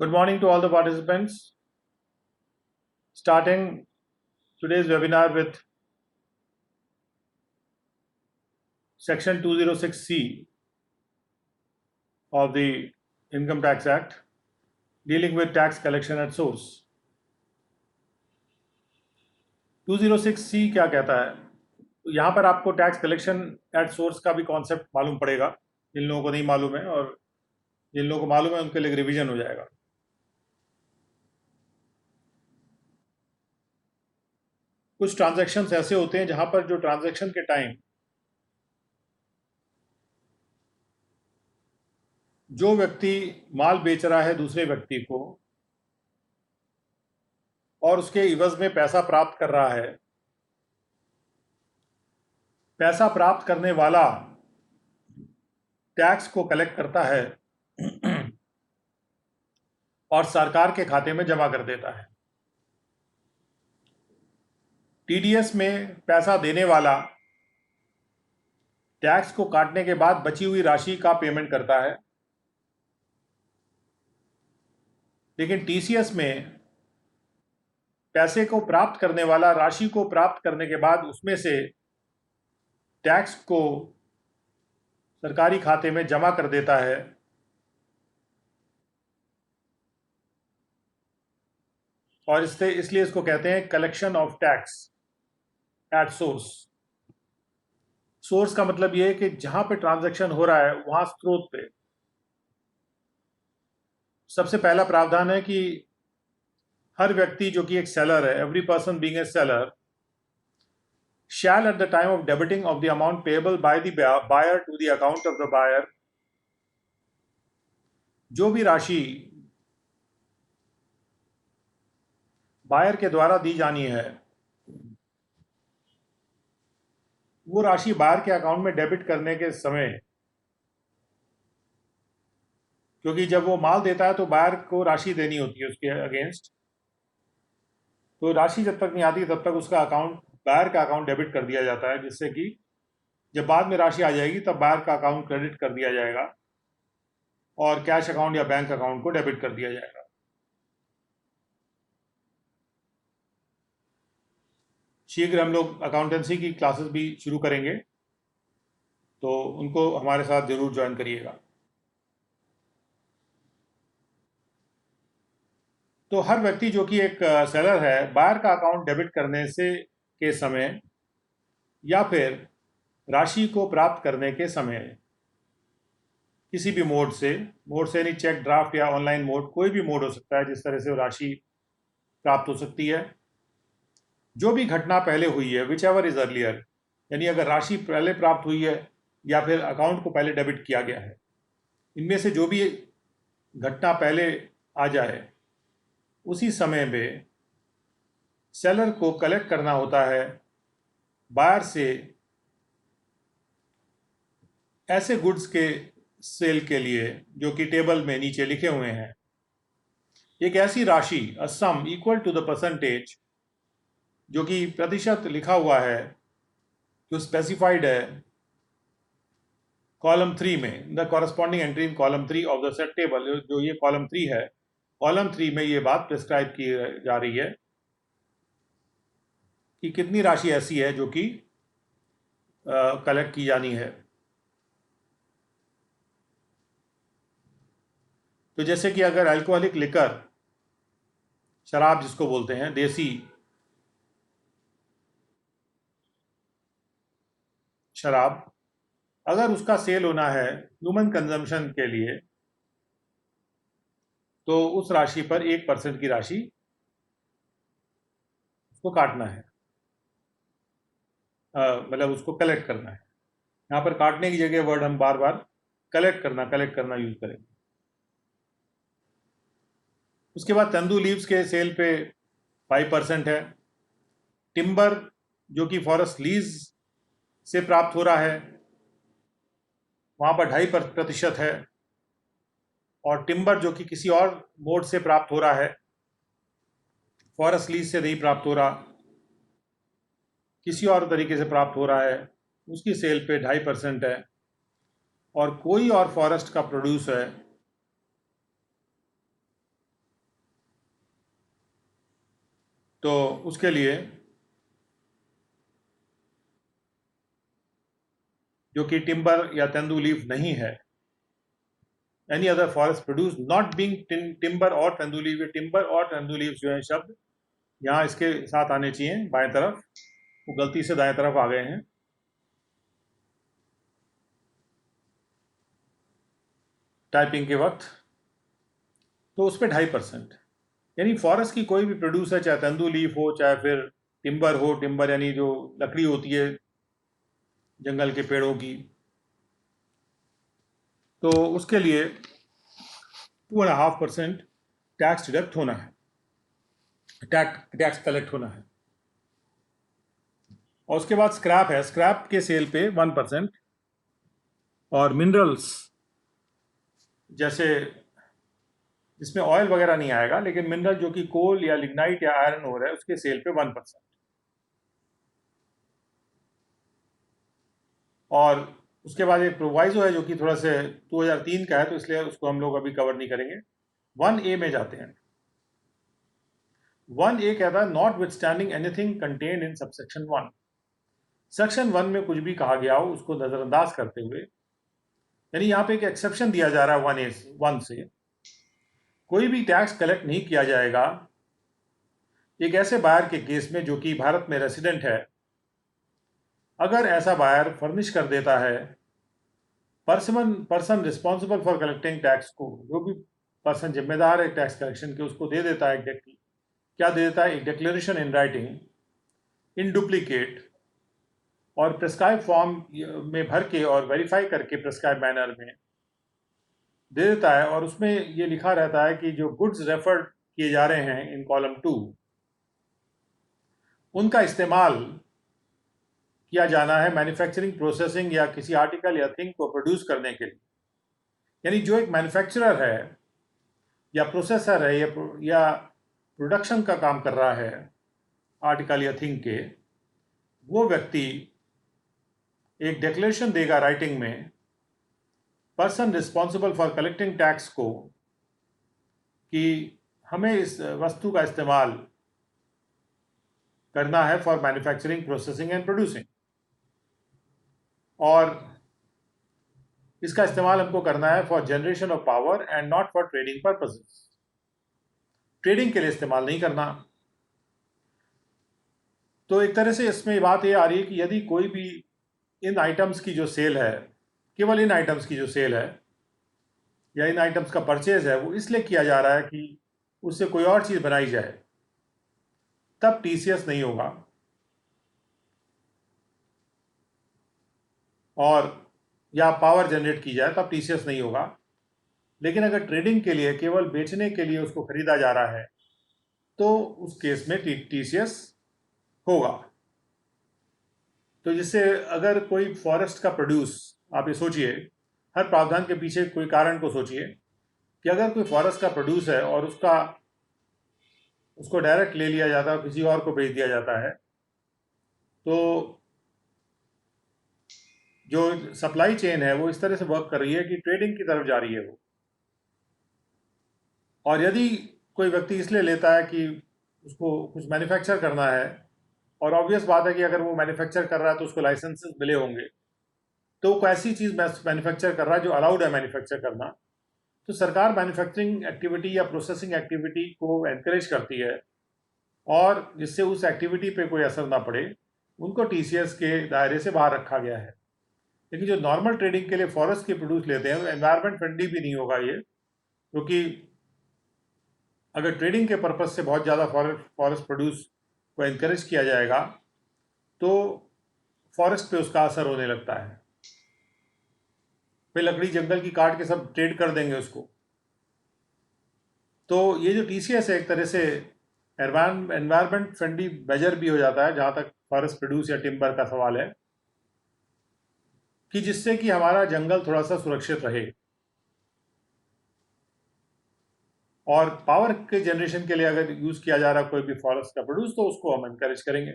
Good morning to all the participants. Starting today's webinar with Section 206C of the Income Tax Act, dealing with tax collection at source. 206C क्या कहता है? यहाँ पर आपको tax collection at source का भी concept मालूम पड़ेगा, जिन लोगों को नहीं मालूम है, और जिन लोगों को मालूम है उनके लिए रिवीजन हो जाएगा। कुछ ट्रांजैक्शंस ऐसे होते हैं जहां पर जो ट्रांजैक्शन के टाइम जो व्यक्ति माल बेच रहा है दूसरे व्यक्ति को और उसके इवज में पैसा प्राप्त कर रहा है, पैसा प्राप्त करने वाला टैक्स को कलेक्ट करता है और सरकार के खाते में जमा कर देता है। टीडीएस में पैसा देने वाला टैक्स को काटने के बाद बची हुई राशि का पेमेंट करता है, लेकिन टीसीएस में पैसे को प्राप्त करने वाला राशि को प्राप्त करने के बाद उसमें से टैक्स को सरकारी खाते में जमा कर देता है और इसलिए इसको कहते हैं collection of tax at source. Source का मतलब यह है कि जहां पे ट्रांजैक्शन हो रहा है वहां स्रोत पे सबसे पहला प्रावधान है कि हर व्यक्ति जो कि एक सेलर है, every person being a seller shall at the time of debiting of the amount payable by the buyer to the account of the buyer, जो भी राशि बायर के द्वारा दी जानी है वो राशि बायर के अकाउंट में डेबिट करने के समय, क्योंकि जब वो माल देता है तो बायर को राशि देनी होती है उसके अगेंस्ट, तो राशि जब तक नहीं आती तब तक उसका अकाउंट बायर का अकाउंट डेबिट कर दिया जाता है, जिससे कि जब बाद में राशि आ जाएगी तब बायर का अकाउंट क्रेडिट कर दिया जाएगा और कैश अकाउंट या बैंक अकाउंट को डेबिट कर दिया जाएगा। शीघ्र हम लोग अकाउंटेंसी की क्लासेस भी शुरू करेंगे, तो उनको हमारे साथ जरूर ज्वाइन करिएगा। तो हर व्यक्ति जो कि एक सेलर है, बायर का अकाउंट डेबिट करने से के समय या फिर राशि को प्राप्त करने के समय किसी भी मोड से यानी चेक, ड्राफ्ट या ऑनलाइन मोड, कोई भी मोड हो सकता है जिस तरह से राशि प्राप्त हो सकती है। जो भी घटना पहले हुई है, विच एवर इज अर्लियर, यानी अगर राशि पहले प्राप्त हुई है या फिर अकाउंट को पहले डेबिट किया गया है, इनमें से जो भी घटना पहले आ जाए उसी समय में सेलर को कलेक्ट करना होता है बायर से ऐसे गुड्स के सेल के लिए जो कि टेबल में नीचे लिखे हुए हैं। एक ऐसी राशि, a sum equal to the percentage, जो कि प्रतिशत लिखा हुआ है, जो स्पेसिफाइड है कॉलम 3 में, the corresponding entry in column 3 of the set table. जो ये कॉलम 3 है, कॉलम 3 में ये बात प्रिस्क्राइब की जा रही है कि कितनी राशि ऐसी है जो कि कलेक्ट की जानी है। तो जैसे कि अगर अल्कोहलिक लिकर, शराब जिसको बोलते हैं, देसी शराब, अगर उसका सेल होना है ह्यूमन कंजम्पशन के लिए, तो उस राशि पर 1% की राशि उसको काटना है, मतलब उसको कलेक्ट करना है। यहाँ पर काटने की जगह वर्ड हम बार बार कलेक्ट करना यूज करेंगे। उसके बाद तंदू लीव्स के सेल पे 5% है। टिम्बर जो कि फॉरेस्ट लीज से प्राप्त हो रहा है वहां पर 2.5% है, और टिम्बर जो कि किसी और मोड से प्राप्त हो रहा है, फॉरेस्ट लीज से नहीं प्राप्त हो रहा, किसी और तरीके से प्राप्त हो रहा है, उसकी सेल पे 2.5% है। और कोई और फॉरेस्ट का प्रोड्यूस है तो उसके लिए जो कि टिम्बर या तेंदू लीफ नहीं है, any other forest produce not being timber और तेंदू लीफ, ये टिम्बर और तेंदू लीफ जो है शब्द यहाँ इसके साथ आने चाहिए बाएं तरफ, वो गलती से दाएं तरफ आ गए हैं। टाइपिंग के वक्त तो उस पर 2.5%, यानी फॉरेस्ट की कोई भी प्रोड्यूस है, चाहे तेंदू लीफ हो चाहे फिर टिम्बर हो, टिम्बर यानी जो लकड़ी होती है जंगल के पेड़ों की, तो उसके लिए 2.5% टैक्स डिडक्ट होना है, टैक्स कलेक्ट होना है। और उसके बाद स्क्रैप है, स्क्रैप के सेल पे 1%, और मिनरल्स जैसे जिसमें ऑयल वगैरह नहीं आएगा, लेकिन मिनरल जो कि कोल या लिग्नाइट या आयरन हो रहा है, उसके सेल पे 1%। और उसके बाद एक प्रोवाइजो है जो कि थोड़ा से 2003 का है, तो इसलिए उसको हम लोग अभी कवर नहीं करेंगे। 1A में जाते हैं। 1A कहता है not with standing anything contained in subsection 1। Section 1 में कुछ भी कहा गया हो उसको नजरअंदाज करते हुए, यानी यहाँ पे एक एक्सेप्शन दिया जा रहा है 1 से, कोई भी टैक्स कलेक्ट नहीं किया जाएगा एक ऐसे बायर के केस में जो कि भारत में रेसिडेंट है, अगर ऐसा बायर फर्निश कर देता है person responsible for collecting tax को, जो भी पर्सन जिम्मेदार है टैक्स कलेक्शन के, उसको दे देता है क्या दे देता है, एक declaration in writing in duplicate और प्रिस्क्राइब फॉर्म में भर के और वेरीफाई करके प्रिस्क्राइब मैनर में दे देता है, और उसमें ये लिखा रहता है कि जो गुड्स रेफर्ड किए जा रहे हैं इन कॉलम 2 उनका इस्तेमाल किया जाना है मैन्युफैक्चरिंग, प्रोसेसिंग या किसी आर्टिकल या थिंग को प्रोड्यूस करने के लिए। यानी जो एक मैन्युफैक्चरर है या प्रोसेसर है या प्रोडक्शन का काम कर रहा है आर्टिकल या थिंग के, वो व्यक्ति एक डिक्लेरेशन देगा राइटिंग में person responsible for collecting tax को कि हमें इस वस्तु का इस्तेमाल करना है for manufacturing, processing and producing, और इसका इस्तेमाल हमको करना है for generation of power and not for trading purposes. Trading के लिए इस्तेमाल नहीं करना। तो एक तरह से इसमें बात ये आ रही है कि यदि कोई भी इन आइटम्स की जो सेल है, केवल इन आइटम्स की जो सेल है या इन आइटम्स का परचेज है, वो इसलिए किया जा रहा है कि उससे कोई और चीज़ बनाई जाए, तब टीसीएस नहीं होगा। और या पावर जनरेट की जाए तब टीसीएस नहीं होगा। लेकिन अगर ट्रेडिंग के लिए, केवल बेचने के लिए उसको खरीदा जा रहा है, तो उस केस में टीसीएस होगा। तो जिससे अगर कोई फॉरेस्ट का प्रोड्यूस, आप ये सोचिए, हर प्रावधान के पीछे कोई कारण को सोचिए कि अगर कोई फॉरेस्ट का प्रोड्यूस है और उसको डायरेक्ट ले लिया जाता है और किसी और को बेच दिया जाता है, तो जो सप्लाई चेन है वो इस तरह से वर्क कर रही है कि ट्रेडिंग की तरफ जा रही है वो। और यदि कोई व्यक्ति इसलिए लेता है कि उसको कुछ मैन्युफैक्चर करना है, और ऑब्वियस बात है कि अगर वो मैन्युफैक्चर कर रहा है तो उसको लाइसेंसेस मिले होंगे, तो कोई ऐसी चीज़ मैन्युफैक्चर कर रहा है जो अलाउड है मैन्युफैक्चर करना, तो सरकार मैन्युफैक्चरिंग एक्टिविटी या प्रोसेसिंग एक्टिविटी को एनकरेज करती है, और जिससे उस एक्टिविटी पे कोई असर ना पड़े, उनको टीसीएस के दायरे से बाहर रखा गया है। लेकिन जो नॉर्मल ट्रेडिंग के लिए फॉरेस्ट के प्रोड्यूस लेते हैं, एनवायरमेंट फ्रेंडली भी नहीं होगा ये, क्योंकि अगर ट्रेडिंग के पर्पज से बहुत ज़्यादा फॉरेस्ट प्रोड्यूस को एनकरेज किया जाएगा, तो फॉरेस्ट पे उसका असर होने लगता है। फिर लकड़ी जंगल की काट के सब ट्रेड कर देंगे उसको। तो ये जो टीसीएस है एक तरह से एनवायरमेंट फ्रेंडली मेजर भी हो जाता है, जहाँ तक फॉरेस्ट प्रोड्यूस या टिम्बर का सवाल है, कि जिससे कि हमारा जंगल थोड़ा सा सुरक्षित रहे। और पावर के जनरेशन के लिए अगर यूज किया जा रहा कोई भी फॉरेस्ट का प्रोड्यूस, तो उसको हम एनकरेज करेंगे।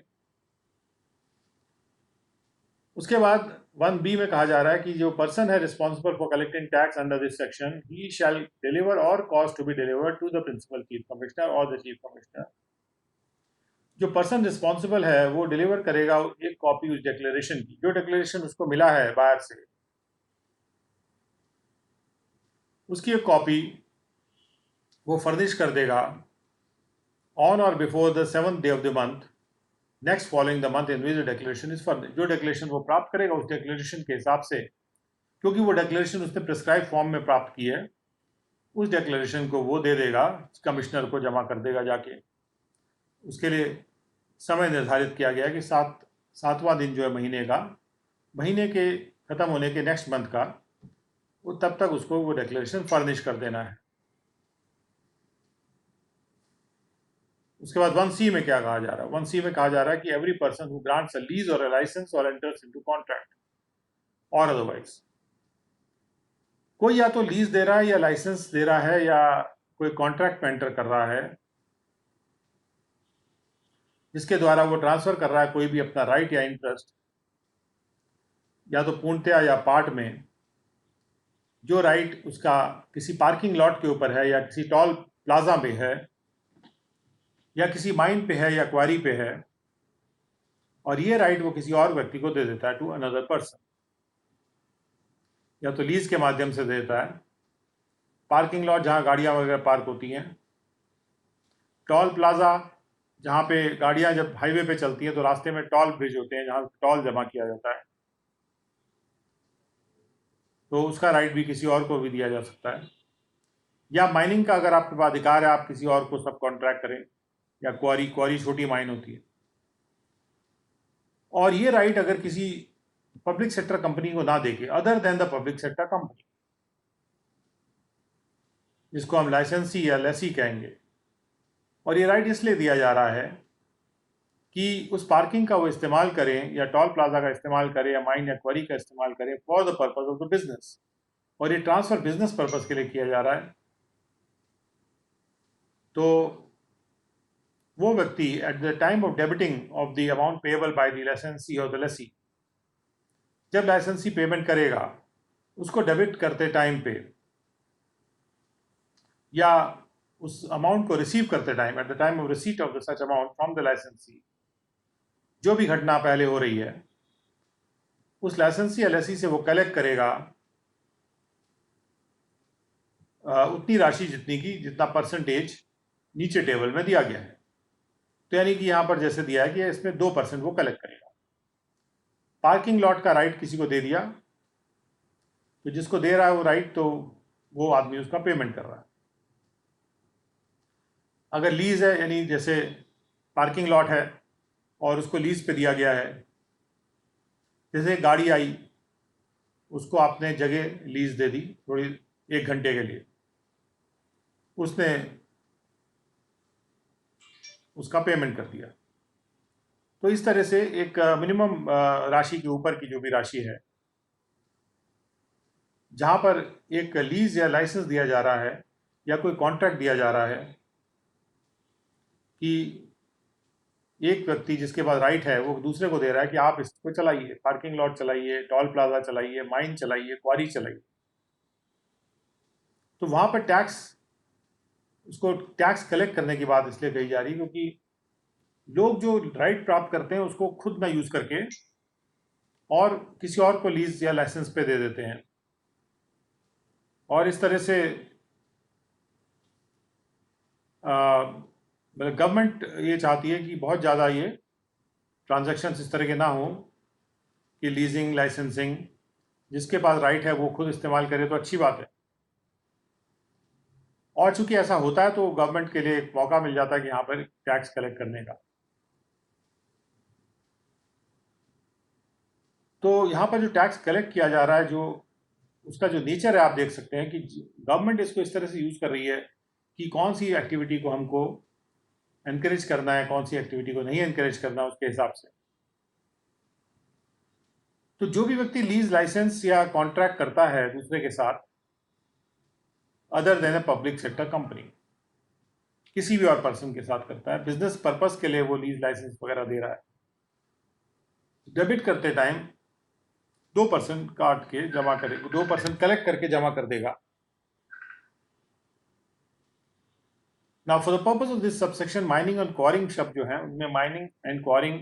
उसके बाद 1B में कहा जा रहा है कि जो पर्सन है responsible for collecting tax under this section, he shall deliver or cause to be delivered to the principal chief commissioner or the chief commissioner जो पर्सन रिस्पॉन्सिबल है वो डिलीवर करेगा एक कॉपी उस डिक्लेरेशन की, जो डिक्लेरेशन उसको मिला है बायर से, उसकी एक कॉपी वो फर्निश कर देगा ऑन और before the 7th day of the month next following the month in which the declaration is furnish. जो डिक्लेरेशन वो प्राप्त करेगा उस डिक्लेरेशन के हिसाब से, क्योंकि वो डिक्लेरेशन उसने प्रिस्क्राइब फॉर्म में प्राप्त की है, उस डिक्लेरेशन को वो दे देगा, कमिश्नर को जमा कर देगा जाके। उसके लिए समय निर्धारित किया गया है कि सातवां दिन जो है महीने के ख़त्म होने के नेक्स्ट मंथ का, वो तब तक उसको वो डिक्लेरेशन फर्निश कर देना है। उसके बाद 1C में क्या कहा जा रहा है? 1C में कहा जा रहा है कि every person who grants a lease और अ लाइसेंस और एंटर्स इनटू कॉन्ट्रैक्ट और अदरवाइज, कोई या तो लीज दे रहा है या लाइसेंस दे रहा है या कोई कॉन्ट्रैक्ट में एंटर कर रहा है, जिसके द्वारा वो ट्रांसफर कर रहा है कोई भी अपना राइट या इंटरेस्ट, या तो पूर्णतया या पार्ट में, जो राइट उसका किसी पार्किंग लॉट के ऊपर है या किसी टोल प्लाजा में है या किसी माइन पे है या क्वारी पे है, और ये राइट वो किसी और व्यक्ति को दे देता है टू अनदर पर्सन, या तो लीज के माध्यम से देता है, पार्किंग लॉट जहाँ गाड़ियाँ वगैरह पार्क होती हैं, टोल प्लाजा जहाँ पे गाड़ियाँ जब हाईवे पे चलती हैं तो रास्ते में टोल ब्रिज होते हैं जहाँ टोल जमा किया जाता है, तो उसका राइट भी किसी और को भी दिया जा सकता है। या माइनिंग का अगर आपके पास अधिकार है, आप किसी और को सब कॉन्ट्रैक्ट करें, या क्वारी छोटी माइन होती है। और ये राइट अगर किसी पब्लिक सेक्टर कंपनी को ना देके, other than the public sector company, जिसको हम लाइसेंसी या लेसी कहेंगे, और ये राइट इसलिए दिया जा रहा है कि उस पार्किंग का वो इस्तेमाल करें या टोल प्लाजा का इस्तेमाल करें या माइन या क्वारी का इस्तेमाल करें for the purpose of the business, और ये ट्रांसफर बिजनेस पर्पज के लिए किया जा रहा है। तो वो व्यक्ति at the time of debiting of the amount payable by the लाइसेंसी और द लेसी, जब लाइसेंसी पेमेंट करेगा उसको डेबिट करते टाइम पे या उस अमाउंट को रिसीव करते time, at the time of receipt of the such amount from the लाइसेंसी, जो भी घटना पहले हो रही है उस लाइसेंसी एलएसी से वो कलेक्ट करेगा उतनी राशि जितना परसेंटेज नीचे टेबल में दिया गया है। तो यानी कि यहाँ पर जैसे दिया है कि इसमें 2% वो कलेक्ट करेगा। पार्किंग लॉट का राइट किसी को दे दिया, तो जिसको दे रहा है वो राइट, तो वो आदमी उसका पेमेंट कर रहा है। अगर लीज है, यानी जैसे पार्किंग लॉट है और उसको लीज पे दिया गया है, जैसे गाड़ी आई, उसको आपने जगह लीज दे दी थोड़ी 1 घंटे के लिए, उसने उसका पेमेंट कर दिया। तो इस तरह से एक मिनिमम राशि के ऊपर की जो भी राशि है, जहाँ पर एक लीज या लाइसेंस दिया जा रहा है या कोई कॉन्ट्रैक्ट दिया जा रहा है कि एक व्यक्ति जिसके पास राइट है वो दूसरे को दे रहा है कि आप इसको चलाइए, पार्किंग लॉट चलाइए, टोल प्लाजा चलाइए, माइन चलाइए, क्वारी चलाइए, तो वहाँ पर उसको टैक्स कलेक्ट करने की बात इसलिए कही जा रही है क्योंकि लोग जो राइट प्राप्त करते हैं उसको खुद ना यूज करके और किसी और को लीज या लाइसेंस पे दे देते हैं, और इस तरह से मतलब गवर्नमेंट ये चाहती है कि बहुत ज़्यादा ये ट्रांजैक्शंस इस तरह के ना हो कि लीजिंग लाइसेंसिंग जिसके पास राइट है वो खुद इस्तेमाल करे तो अच्छी बात है, और चूंकि ऐसा होता है तो गवर्नमेंट के लिए एक मौका मिल जाता है कि यहाँ पर टैक्स कलेक्ट करने का। तो यहाँ पर जो टैक्स कलेक्ट किया जा रहा है, जो उसका जो नेचर है, आप देख सकते हैं कि गवर्नमेंट इसको इस तरह से यूज़ कर रही है कि कौन सी एक्टिविटी को हमको एनकरेज करना है, कौन सी एक्टिविटी को नहीं एनकरेज करना, उसके हिसाब से। तो जो भी व्यक्ति लीज लाइसेंस या कॉन्ट्रैक्ट करता है दूसरे के साथ, other than a public sector company, किसी भी और पर्सन के साथ करता है, बिजनेस पर्पस के लिए वो लीज लाइसेंस वगैरह दे रहा है, डेबिट करते टाइम 2% काट के जमा करेगा, 2% कलेक्ट करके जमा कर देगा। Now for the purpose of this subsection mining and quarrying शब्द जो है उनमें माइनिंग एंड क्वारिंग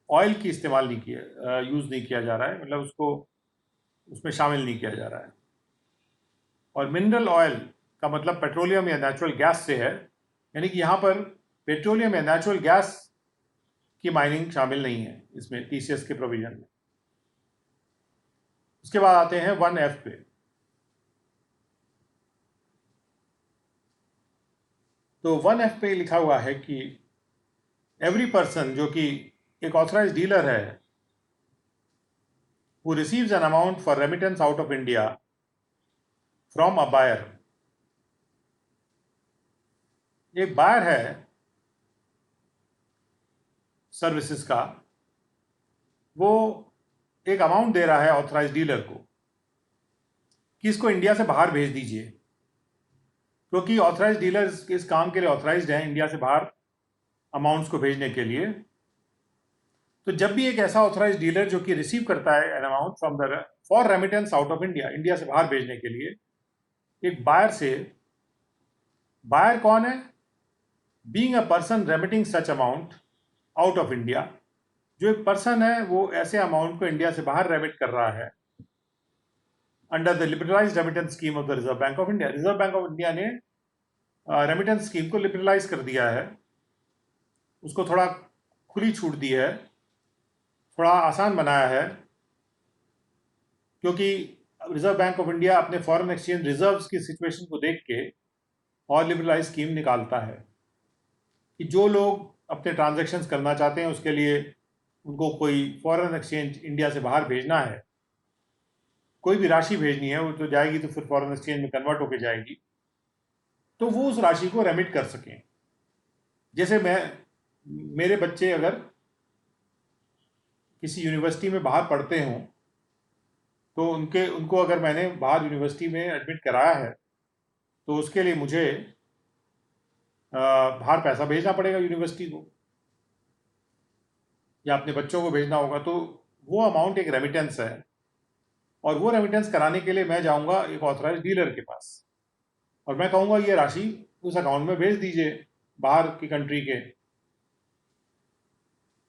ऑयल की इस्तेमाल नहीं किया यूज़ नहीं किया जा रहा है, मतलब उसको उसमें शामिल नहीं किया जा रहा है। और मिनरल ऑयल का मतलब पेट्रोलियम या नेचुरल गैस से है, यानी कि यहाँ पर पेट्रोलियम या नेचुरल गैस की माइनिंग शामिल नहीं है इसमें टीसीएस के प्रोविजन में। उसके बाद आते हैं 1F पे। तो 1F पे लिखा हुआ है कि एवरी पर्सन जो कि एक ऑथराइज डीलर है who receives an amount for remittance out of India from a buyer। एक बायर है सर्विसेज का, वो एक अमाउंट दे रहा है ऑथराइज डीलर को कि इसको इंडिया से बाहर भेज दीजिए, क्योंकि ऑथराइज डीलर्स इस काम के लिए ऑथराइज्ड हैं इंडिया से बाहर अमाउंट्स को भेजने के लिए। तो जब भी एक ऐसा ऑथराइज डीलर जो कि रिसीव करता है an amount from the for remittance out of India, India से बाहर भेजने के लिए, एक बायर से, बायर कौन है? Being a person remitting such amount out of India, जो एक पर्सन है वो ऐसे अमाउंट को इंडिया से बाहर रेमिट कर रहा है under the liberalised remittance scheme of the Reserve Bank of India. Reserve Bank of India ने रेमिटेंस स्कीम को लिबरलाइज कर दिया है, उसको थोड़ा खुली छूट दी है, थोड़ा आसान बनाया है, क्योंकि रिजर्व बैंक ऑफ इंडिया अपने फॉरेन एक्सचेंज रिजर्व्स की सिचुएशन को देख के और लिबरलाइज स्कीम निकालता है कि जो लोग अपने ट्रांजैक्शंस करना चाहते हैं उसके लिए उनको कोई फॉरेन एक्सचेंज इंडिया से बाहर भेजना है, कोई भी राशि भेजनी है, वो तो जाएगी तो फिर फॉरेन एक्सचेंज में कन्वर्ट होकर जाएगी, तो वो उस राशि को रेमिट कर सकें। जैसे मेरे बच्चे अगर किसी यूनिवर्सिटी में बाहर पढ़ते हों तो उनको अगर मैंने बाहर यूनिवर्सिटी में एडमिट कराया है तो उसके लिए मुझे बाहर पैसा भेजना पड़ेगा यूनिवर्सिटी को, या अपने बच्चों को भेजना होगा, तो वो अमाउंट एक रेमिटेंस है, और वो रेमिटेंस कराने के लिए मैं जाऊंगा एक ऑथराइज डीलर के पास और मैं कहूंगा ये राशि उस अकाउंट में भेज दीजिए बाहर की कंट्री के।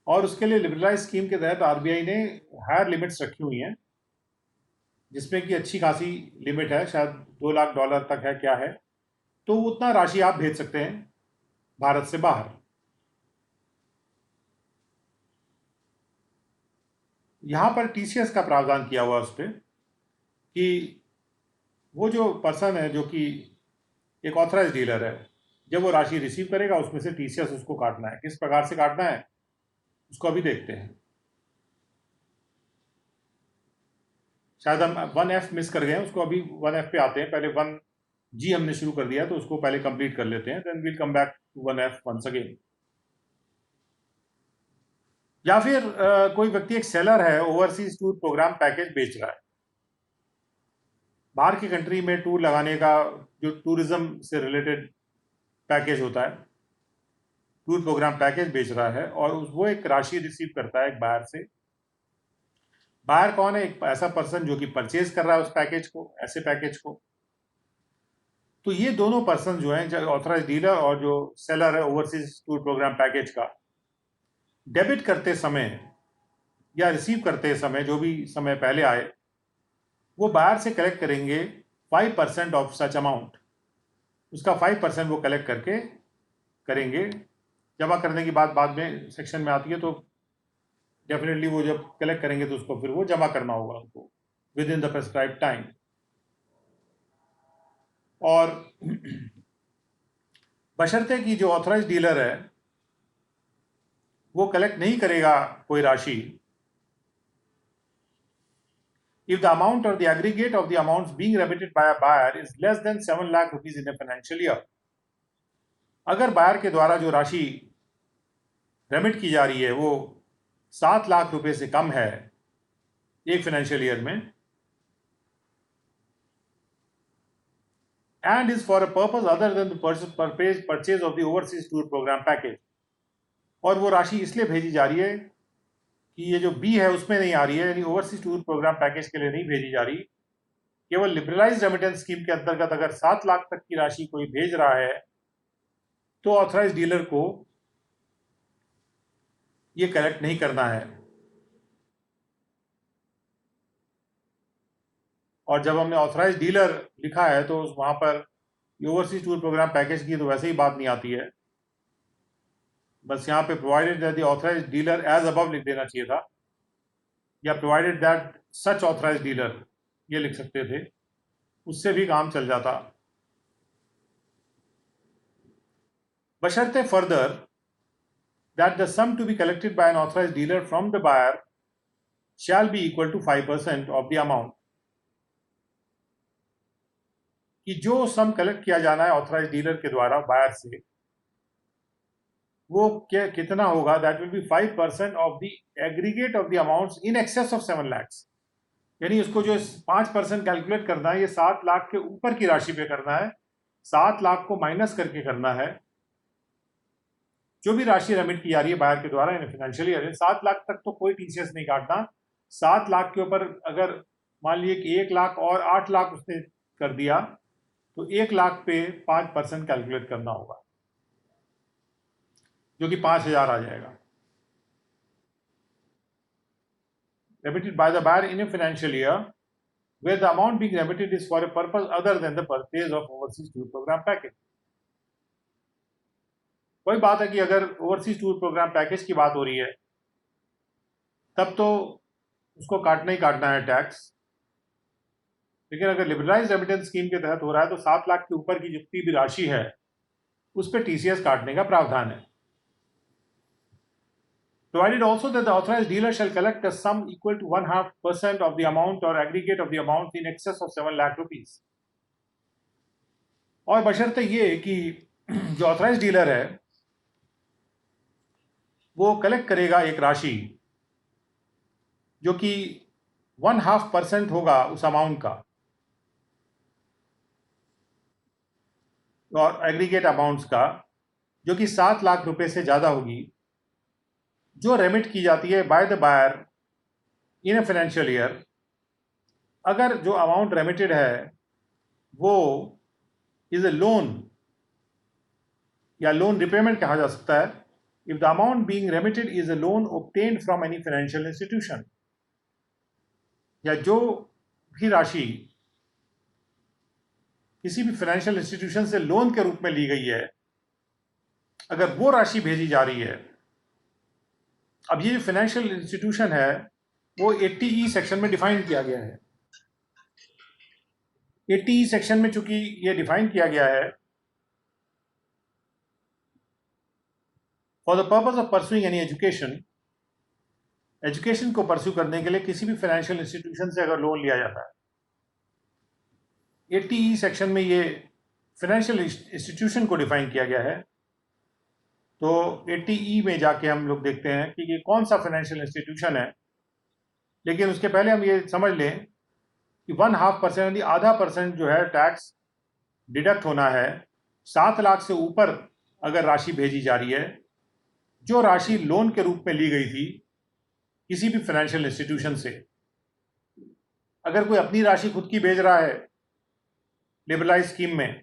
और उसके लिए लिबरलाइज स्कीम के तहत आरबीआई ने हायर लिमिट्स रखी हुई हैं, जिसमें कि अच्छी खासी लिमिट है, शायद $2 लाख तक है, क्या है, तो उतना राशि आप भेज सकते हैं भारत से बाहर। यहाँ पर टीसीएस का प्रावधान किया हुआ उस पर कि वो जो पर्सन है जो कि एक ऑथराइज डीलर है, जब वो राशि रिसीव करेगा उसमें से टीसीएस उसको काटना है। किस प्रकार से काटना है उसको अभी देखते हैं। शायद हम 1F मिस कर गए हैं, उसको अभी 1F पे आते हैं। पहले 1G हमने शुरू कर दिया तो उसको पहले कंप्लीट कर लेते हैं, then we'll come back to 1F once again. या फिर कोई व्यक्ति एक सेलर है, ओवरसीज टूर प्रोग्राम पैकेज बेच रहा है, बाहर की कंट्री में टूर लगाने का जो टूरिज्म से रिलेटेड पैकेज होता है, टूर प्रोग्राम पैकेज बेच रहा है, और वो एक राशि रिसीव करता है एक बायर से। बायर कौन है? एक ऐसा पर्सन जो कि परचेज कर रहा है उस पैकेज को, ऐसे पैकेज को। तो ये दोनों पर्सन जो हैं, ऑथराइज डीलर और जो सेलर है ओवरसीज टूर प्रोग्राम पैकेज का, डेबिट करते समय या रिसीव करते समय, जो भी समय पहले आए, वो बायर से कलेक्ट करेंगे 5% ऑफ सच अमाउंट। उसका 5% वो कलेक्ट करके करेंगे। जमा करने की बात बाद में सेक्शन में आती है, तो डेफिनेटली वो जब कलेक्ट करेंगे तो उसको फिर वो जमा करना होगा उनको with in the prescribe time. और बशर्ते कि जो ऑथराइज डीलर है वो कलेक्ट नहीं करेगा कोई राशि, if the amount or the aggregate of the amounts being remitted by a buyer is less than 7 lakh rupees in a financial year, अगर बायर के द्वारा जो राशि रेमिट की जा रही है वो 7 लाख रुपए से कम है एक फाइनेंशियल ईयर में, and is for a purpose other than the purchase of the overseas tour program package, और वो राशि इसलिए भेजी जा रही है कि ये जो बी है उसमें नहीं आ रही है, यानी ओवरसीज टूर प्रोग्राम पैकेज के लिए नहीं भेजी जा रही, केवल लिबरलाइज्ड रेमिटेंस स्कीम के अंतर्गत अगर 7 लाख तक की राशि कोई भेज रहा है तो ऑथराइज डीलर को ये कलेक्ट नहीं करना है। और जब हमने ऑथराइज डीलर लिखा है तो वहां पर ओवरसीज टूर प्रोग्राम पैकेज की तो वैसे ही बात नहीं आती है, बस यहाँ पे provided that the authorise dealer as above लिख देना चाहिए था, या provided that such authorise dealer ये लिख सकते थे, उससे भी काम चल जाता। बशर्ते further that the sum to be collected by an authorized dealer from the buyer shall be equal to 5% of the amount, कि जो सम कलेक्ट किया जाना है ऑथराइज डीलर के द्वारा बायर से वो क्या कितना होगा, that will be 5% of the aggregate of the amounts in excess of 7 lakh. यानी उसको जो 5% कैलकुलेट करना है ये 7 लाख के ऊपर की राशि पे करना है, 7 लाख को माइनस करके करना है जो भी राशि रेमिट की जा रही है बायर के द्वारा इन फाइनेंशियल ईयर। 7 लाख तक तो कोई टीसीएस नहीं काटना। 7 लाख के ऊपर अगर मान लीजिए कि 1 लाख और 8 लाख उसने कर दिया तो 1 लाख पे 5% कैलकुलेट करना होगा, जो कि 5,000 आ जाएगा। Remitted by the buyer in a financial year where the amount being remitted is for a purpose other than the purchase of overseas tour program package। वही बात है कि अगर ओवरसीज टूर प्रोग्राम पैकेज की बात हो रही है तब तो उसको काटना ही काटना है टैक्स, लेकिन अगर लिबरलाइज्ड रेमिटेंस स्कीम के तहत हो रहा है तो 7 लाख के ऊपर की जितनी भी राशि है उस पर टीसीएस काटने का प्रावधान है। Provided also that the authorized dealer shall collect a sum equal to 1/2% of the amount or aggregate of the amount in excess of 7 lakh rupees। और बशर्ते ये कि जो ऑथराइज डीलर है वो कलेक्ट करेगा एक राशि जो कि 1/2% होगा उस अमाउंट का और एग्रीगेट अमाउंट्स का, जो कि 7 लाख रुपए से ज़्यादा होगी, जो रेमिट की जाती है by the buyer in a financial year. अगर जो अमाउंट रेमिटेड है वो इज ए लोन या लोन रिपेमेंट कहा जा सकता है, if the amount being remitted is a loan obtained from any financial institution, या जो भी राशि किसी भी फाइनेंशियल इंस्टीट्यूशन से लोन के रूप में ली गई है, अगर वो राशि भेजी जा रही है। अब ये जो फाइनेंशियल इंस्टीट्यूशन है वो 80E सेक्शन में डिफाइन किया गया है। 80E सेक्शन में चूंकि ये डिफाइन किया गया है, for the purpose of pursuing any education, education को परस्यू करने के लिए किसी भी फाइनेंशियल इंस्टीट्यूशन से अगर लोन लिया जाता है, 80E सेक्शन में ये फाइनेंशियल इंस्टीट्यूशन को डिफाइन किया गया है। तो 80E में जाके हम लोग देखते हैं कि ये कौन सा फाइनेंशियल इंस्टीट्यूशन है, लेकिन उसके पहले हम ये समझ लें कि 1/2% यानी आधा % जो है टैक्स डिडक्ट होना है 7 लाख से ऊपर अगर राशि भेजी जा रही है, जो राशि लोन के रूप में ली गई थी किसी भी फाइनेंशियल इंस्टीट्यूशन से। अगर कोई अपनी राशि खुद की भेज रहा है लिबरलाइज स्कीम में,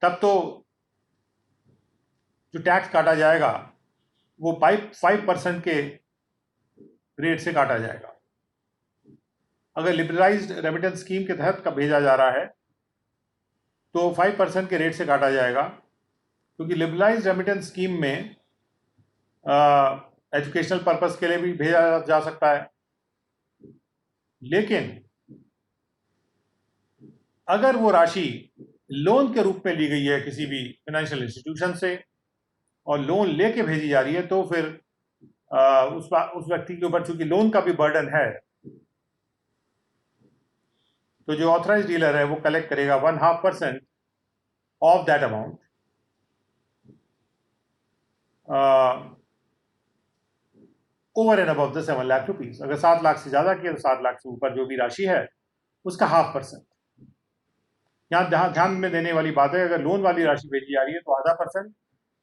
तब तो जो टैक्स काटा जाएगा वो 5% के रेट से काटा जाएगा। अगर लिबरलाइज्ड रेमिटेंस स्कीम के तहत का भेजा जा रहा है तो 5% के रेट से काटा जाएगा, क्योंकि लिबरलाइज्ड रेमिटेंस स्कीम में एजुकेशनल पर्पस के लिए भी भेजा जा सकता है। लेकिन अगर वो राशि लोन के रूप में ली गई है किसी भी फाइनेंशियल इंस्टीट्यूशन से और लोन लेके भेजी जा रही है, तो फिर उस व्यक्ति के ऊपर चूंकि लोन का भी बर्डन है, तो जो ऑथराइज डीलर है वो कलेक्ट करेगा 1/2% of that amount over and above the 7 lakh rupees. अगर 7 लाख से ज्यादा किया तो 7 लाख से ऊपर जो भी राशि है उसका 0.5%। यहाँ ध्यान में देने वाली बात है, अगर लोन वाली राशि भेजी जा रही है तो 0.5%,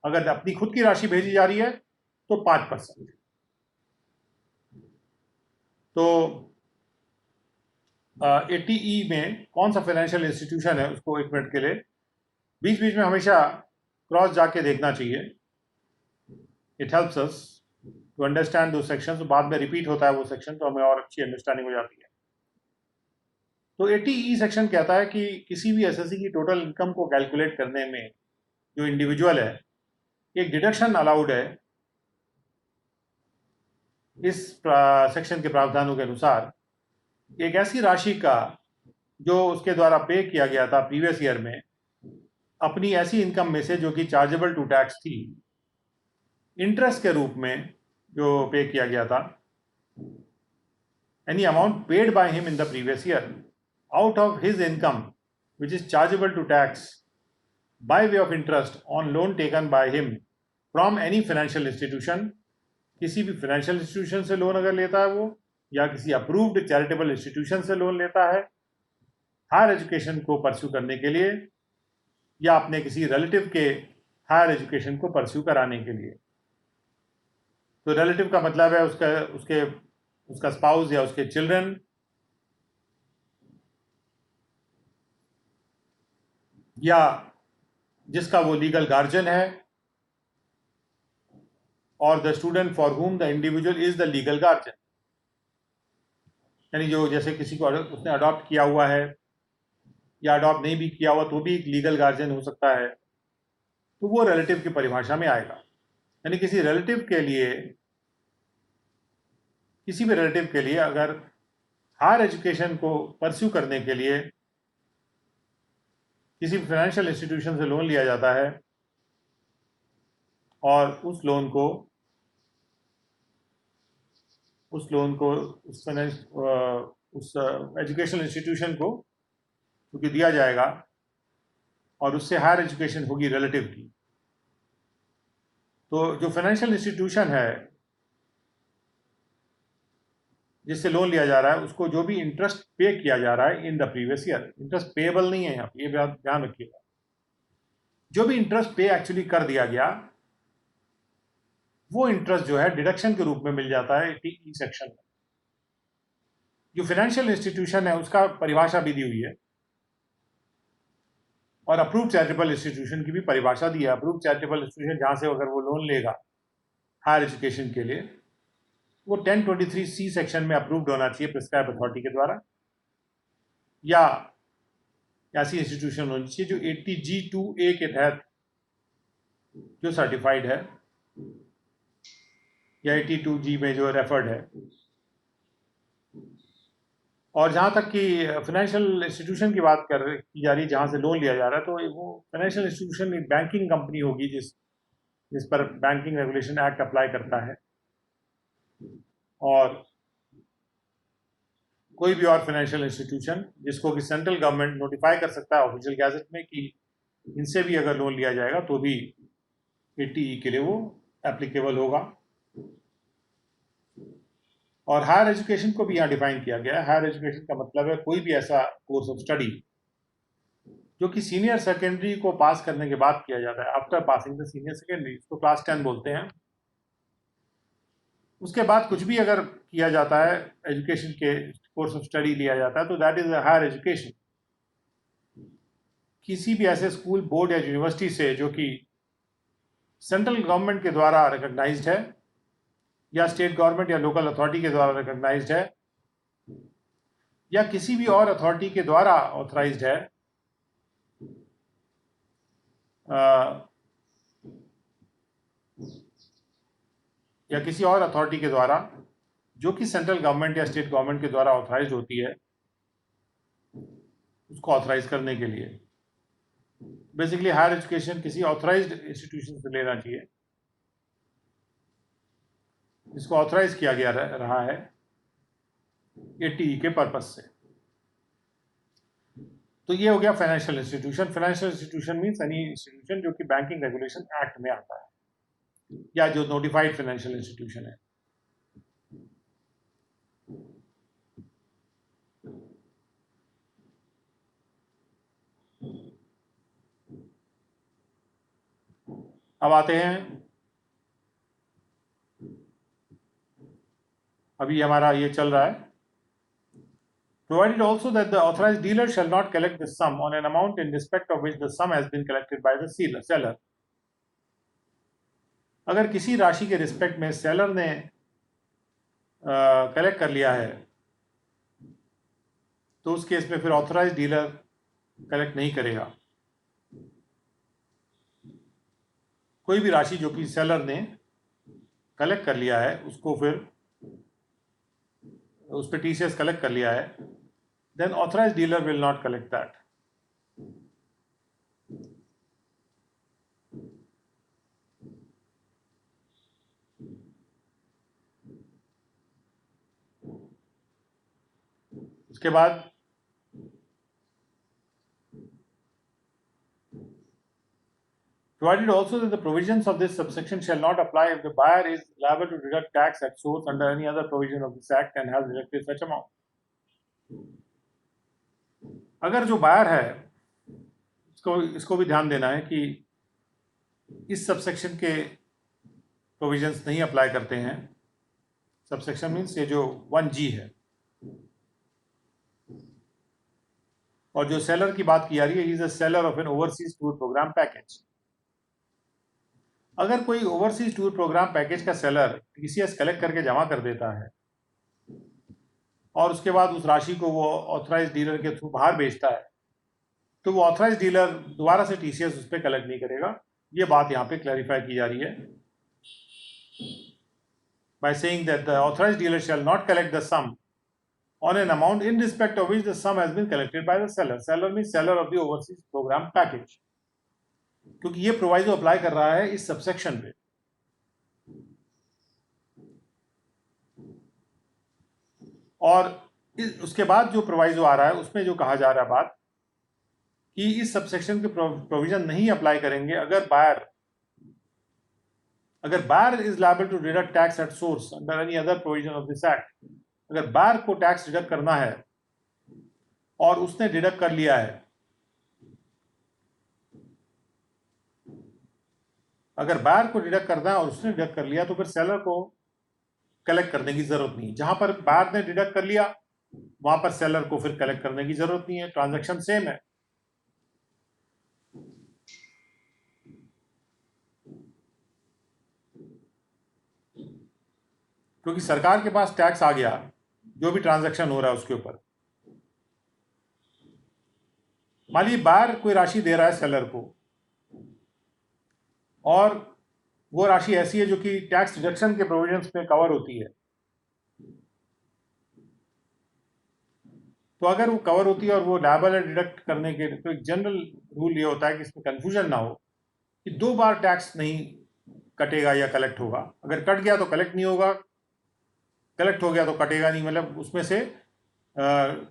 अगर अपनी खुद की राशि भेजी जा रही है तो 5%। तो 80E में कौन सा फाइनेंशियल इंस्टीट्यूशन है उसको 1 मिनट के लिए बीच बीच में हमेशा क्रॉस जाके देखना चाहिए। It helps us to understand दो सेक्शन। तो बाद में रिपीट होता है वो सेक्शन, तो हमें और अच्छी अंडरस्टैंडिंग हो जाती है। तो 80E सेक्शन कहता है कि किसी भी एसएससी की टोटल इनकम को कैलकुलेट करने में जो इंडिविजुअल है, एक डिडक्शन अलाउड है इस सेक्शन के प्रावधानों के अनुसार। एक ऐसी राशि का जो उसके द्वारा पे किया गया था प्रीवियस ईयर में, अपनी ऐसी इनकम में से जो कि चार्जेबल टू टैक्स थी, इंटरेस्ट के रूप में जो पे किया गया था, any amount paid by him in the previous year out of his income which is chargeable to tax by way of interest on loan taken by him from any financial institution, किसी भी financial institution से loan अगर लेता है वो, या किसी approved charitable institution से लोन लेता है हायर एजुकेशन को परस्यू करने के लिए, या अपने किसी रिलेटिव के हायर एजुकेशन को परस्यू कराने के लिए। तो रिलेटिव का मतलब है उसका स्पाउस या उसके चिल्ड्रन, या जिसका वो लीगल गार्जियन है, और the student for whom the individual is the legal guardian. यानी जो जैसे किसी को उसने अडॉप्ट किया हुआ है या अडॉप्ट नहीं भी किया हुआ तो भी एक लीगल गार्जियन हो सकता है, तो वो रिलेटिव की परिभाषा में आएगा। यानी किसी रिलेटिव के लिए, किसी भी रिलेटिव के लिए अगर हायर एजुकेशन को परस्यू करने के लिए किसी फाइनेंशियल इंस्टीट्यूशन से लोन लिया जाता है और उस लोन को उस एजुकेशनल इंस्टीट्यूशन को क्योंकि दिया जाएगा और उससे हायर एजुकेशन होगी रिलेटिव की, तो जो फाइनेंशियल इंस्टीट्यूशन है जिससे लोन लिया जा रहा है उसको जो भी इंटरेस्ट पे किया जा रहा है in the previous year, interest payable नहीं है यहाँ पे, ये बात ध्यान रखिएगा। जो भी इंटरेस्ट पे एक्चुअली कर दिया गया वो इंटरेस्ट जो है डिडक्शन के रूप में मिल जाता है 80E सेक्शन में। जो फाइनेंशियल इंस्टीट्यूशन है उसका परिभाषा भी दी हुई है और अप्रूव्ड चैरिटेबल इंस्टीट्यूशन की भी परिभाषा दी है। अप्रूव्ड चैरिटेबल इंस्टीट्यूशन जहां से अगर वो लोन लेगा हायर एजुकेशन के लिए, वो 1023C सेक्शन में अप्रूव्ड होना चाहिए प्रिस्क्राइब अथॉरिटी के द्वारा, या ऐसी इंस्टीट्यूशन होनी चाहिए जो 80G2A के तहत जो सर्टिफाइड है या 82G में जो रेफर्ड है। और जहाँ तक कि फाइनेंशियल इंस्टीट्यूशन की बात की जा रही है जहाँ से लोन लिया जा रहा है, तो वो फाइनेंशियल इंस्टीट्यूशन एक बैंकिंग कंपनी होगी जिस पर बैंकिंग रेगुलेशन एक्ट अप्लाई करता है, और कोई भी और फाइनेंशियल इंस्टीट्यूशन जिसको कि सेंट्रल गवर्नमेंट नोटिफाई कर सकता है ऑफिशियल गैजेट में कि इनसे भी अगर लोन लिया जाएगा तो भी 80E के लिए वो एप्लीकेबल होगा। और हायर एजुकेशन को भी यहाँ डिफाइन किया गया है। हायर एजुकेशन का मतलब है कोई भी ऐसा कोर्स ऑफ स्टडी जो कि सीनियर सेकेंडरी को पास करने के बाद किया जाता है, after passing the senior secondary, इसको क्लास 10 बोलते हैं। उसके बाद कुछ भी अगर किया जाता है एजुकेशन के कोर्स ऑफ स्टडी लिया जाता है तो दैट इज हायर एजुकेशन। किसी भी ऐसे स्कूल, बोर्ड या यूनिवर्सिटी से जो कि सेंट्रल गवर्नमेंट के द्वारा रिकॉग्नाइज्ड है या स्टेट गवर्नमेंट या लोकल अथॉरिटी के द्वारा रिकॉग्नाइज्ड है या किसी भी और अथॉरिटी के द्वारा ऑथराइज्ड है, या किसी और अथॉरिटी के द्वारा जो कि सेंट्रल गवर्नमेंट या स्टेट गवर्नमेंट के द्वारा ऑथराइज्ड होती है, उसको ऑथराइज करने के लिए बेसिकली हायर एजुकेशन किसी ऑथराइज्ड इंस्टीट्यूशन से लेना चाहिए जिसको ऑथराइज किया गया रहा है 80E के पर्पज से। तो ये हो गया financial institution. Financial institution means any institution जो कि बैंकिंग रेगुलेशन एक्ट में आता है या जो नोटिफाइड फाइनेंशियल इंस्टीट्यूशन है। अब आते हैं, अभी हमारा ये चल रहा है Provided also that the authorized dealer shall not collect the sum on an amount in respect of which the sum has been collected by the seller. अगर किसी राशि के रिस्पेक्ट में सेलर ने कलेक्ट कर लिया है तो उस केस में फिर ऑथराइज डीलर कलेक्ट नहीं करेगा। कोई भी राशि जो कि सेलर ने कलेक्ट कर लिया है उसको फिर उस पर टीसीएस कलेक्ट कर लिया है, then authorise dealer will not collect that. उसके बाद provided also that the provisions of this subsection shall not apply if the buyer is liable to deduct tax at source under any other provision of this act and has deducted such amount. अगर जो buyer है इसको भी ध्यान देना है कि इस सबसेक्शन के प्रोविजंस नहीं अप्लाई करते हैं। सबसेक्शन मीन्स ये जो 1G है, और जो सेलर की बात की जा रही है, he is a seller of an overseas tour program package. अगर कोई ओवरसीज टूर प्रोग्राम पैकेज का सेलर टीसीएस कलेक्ट करके जमा कर देता है और उसके बाद उस राशि को वो ऑथराइज डीलर के थ्रू बाहर बेचता है, तो वो ऑथराइज डीलर दोबारा से टीसीएस उस पर कलेक्ट नहीं करेगा। ये बात यहाँ पे क्लैरिफाई की जा रही है by saying that the authorized dealer shall not collect the sum on an amount in respect of which the sum has been collected by the seller. Seller means seller of the overseas program package, क्योंकि ये proviso apply कर रहा है इस subsection पे। और उसके बाद जो प्रोवाइजो आ रहा है उसमें जो कहा जा रहा है बात कि इस सबसेक्शन के प्रोविजन नहीं अप्लाई करेंगे अगर buyer is liable to deduct tax at source under any other provision of this act. अगर बायर को टैक्स डिडक्ट करना है और उसने डिडक्ट कर लिया है, अगर बायर को डिडक्ट करना है और उसने डिडक्ट कर लिया तो फिर सेलर को कलेक्ट करने की जरूरत नहीं। जहां पर बायर ने डिडक्ट कर लिया वहां पर सेलर को फिर कलेक्ट करने की जरूरत नहीं है, ट्रांजैक्शन सेम है। क्योंकि सरकार के पास टैक्स आ गया जो भी ट्रांजैक्शन हो रहा है उसके ऊपर। मान लीजिए बायर कोई राशि दे रहा है सेलर को और वो राशि ऐसी है जो कि टैक्स डिडक्शन के प्रोविजंस में कवर होती है, तो अगर वो कवर होती है और वो लायबल है डिडक्ट करने के, तो एक जनरल रूल ये होता है कि इसमें कंफ्यूजन ना हो कि 2 बार टैक्स नहीं कटेगा या कलेक्ट होगा। अगर कट गया तो कलेक्ट नहीं होगा, कलेक्ट हो गया तो कटेगा नहीं, मतलब उसमें से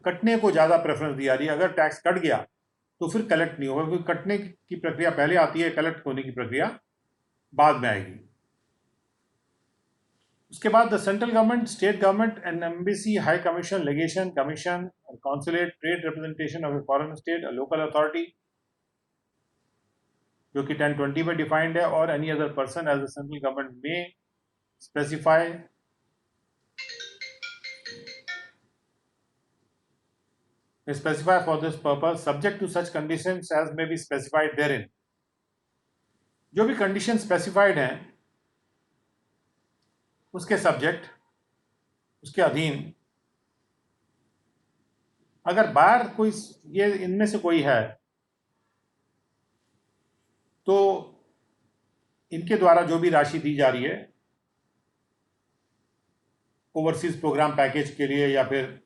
कटने को ज़्यादा प्रेफरेंस दी जा रही है। अगर टैक्स कट गया तो फिर कलेक्ट नहीं होगा, क्योंकि कटने की प्रक्रिया पहले आती है, कलेक्ट होने की प्रक्रिया बाद में आएगी। उसके बाद the central government, state government and embassy, high commission, legation, commission, consulate, trade representation of a foreign state, local authority जो कि 1020 में डिफाइंड है, और any other person as the central government में specify for this purpose subject to such conditions as may be specified therein। जो भी condition specified हैं उसके सब्जेक्ट, उसके अधीन अगर बायर कोई ये इनमें से कोई है तो इनके द्वारा जो भी राशि दी जा रही है ओवरसीज प्रोग्राम पैकेज के लिए या फिर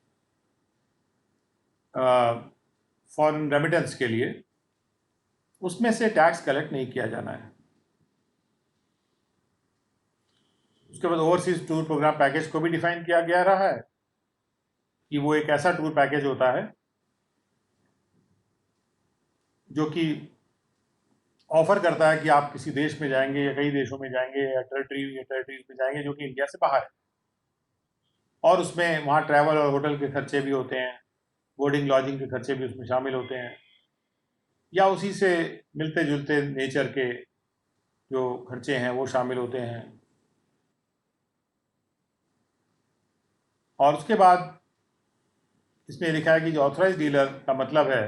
फॉरेन रेमिटेंस के लिए, उसमें से टैक्स कलेक्ट नहीं किया जाना है। उसके बाद ओवरसीज टूर प्रोग्राम पैकेज को भी डिफाइन किया गया रहा है कि वो एक ऐसा टूर पैकेज होता है जो कि ऑफर करता है कि आप किसी देश में जाएंगे या कई देशों में जाएंगे या टेरिटरीज में जाएंगे जो कि इंडिया से बाहर है, और उसमें वहाँ ट्रैवल और होटल के खर्चे भी होते हैं, बोर्डिंग लॉजिंग के खर्चे भी उसमें शामिल होते हैं, या उसी से मिलते जुलते नेचर के जो खर्चे हैं वो शामिल होते हैं। और उसके बाद इसमें लिखा है कि जो ऑथराइज डीलर का मतलब है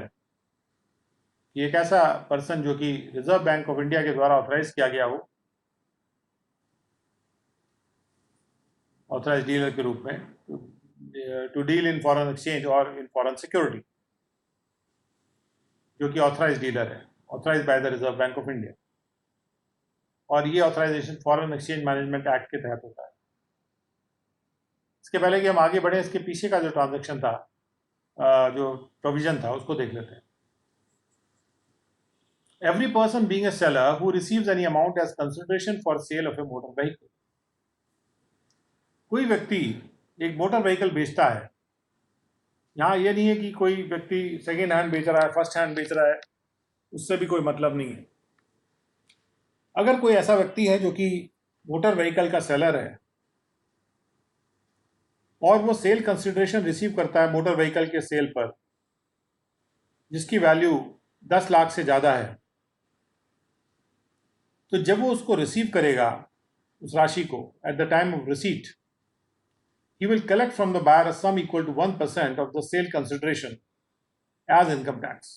कि एक ऐसा पर्सन जो कि रिजर्व बैंक ऑफ इंडिया के द्वारा ऑथराइज किया गया हो ऑथराइज डीलर के रूप में to deal in foreign exchange और इन फॉरेन सिक्योरिटी, जो कि ऑथराइज डीलर है, authorise by the Reserve Bank of India, और ये authorisation foreign exchange management act के तहत होता है। इसके पहले कि हम आगे बढ़े, इसके पीछे का जो ट्रांजैक्शन था, जो प्रोविजन था, उसको देख लेते हैं। Every person being a seller who receives any amount as consideration for sale of a motor vehicle, कोई व्यक्ति एक मोटर व्हीकल बेचता है। यहाँ ये नहीं है कि कोई व्यक्ति सेकेंड हैंड बेच रहा है, फर्स्ट हैंड बेच रहा है, उससे भी कोई मतलब नहीं है। अगर कोई ऐसा व्यक्ति है जो कि मोटर व्हीकल का सेलर है और वो सेल कंसिडरेशन रिसीव करता है मोटर व्हीकल के सेल पर, जिसकी वैल्यू 10 लाख से ज़्यादा है, तो जब वो उसको रिसीव करेगा, उस राशि को, at the time of receipt, he will collect from the buyer a sum equal to 1% of the sale consideration as income tax.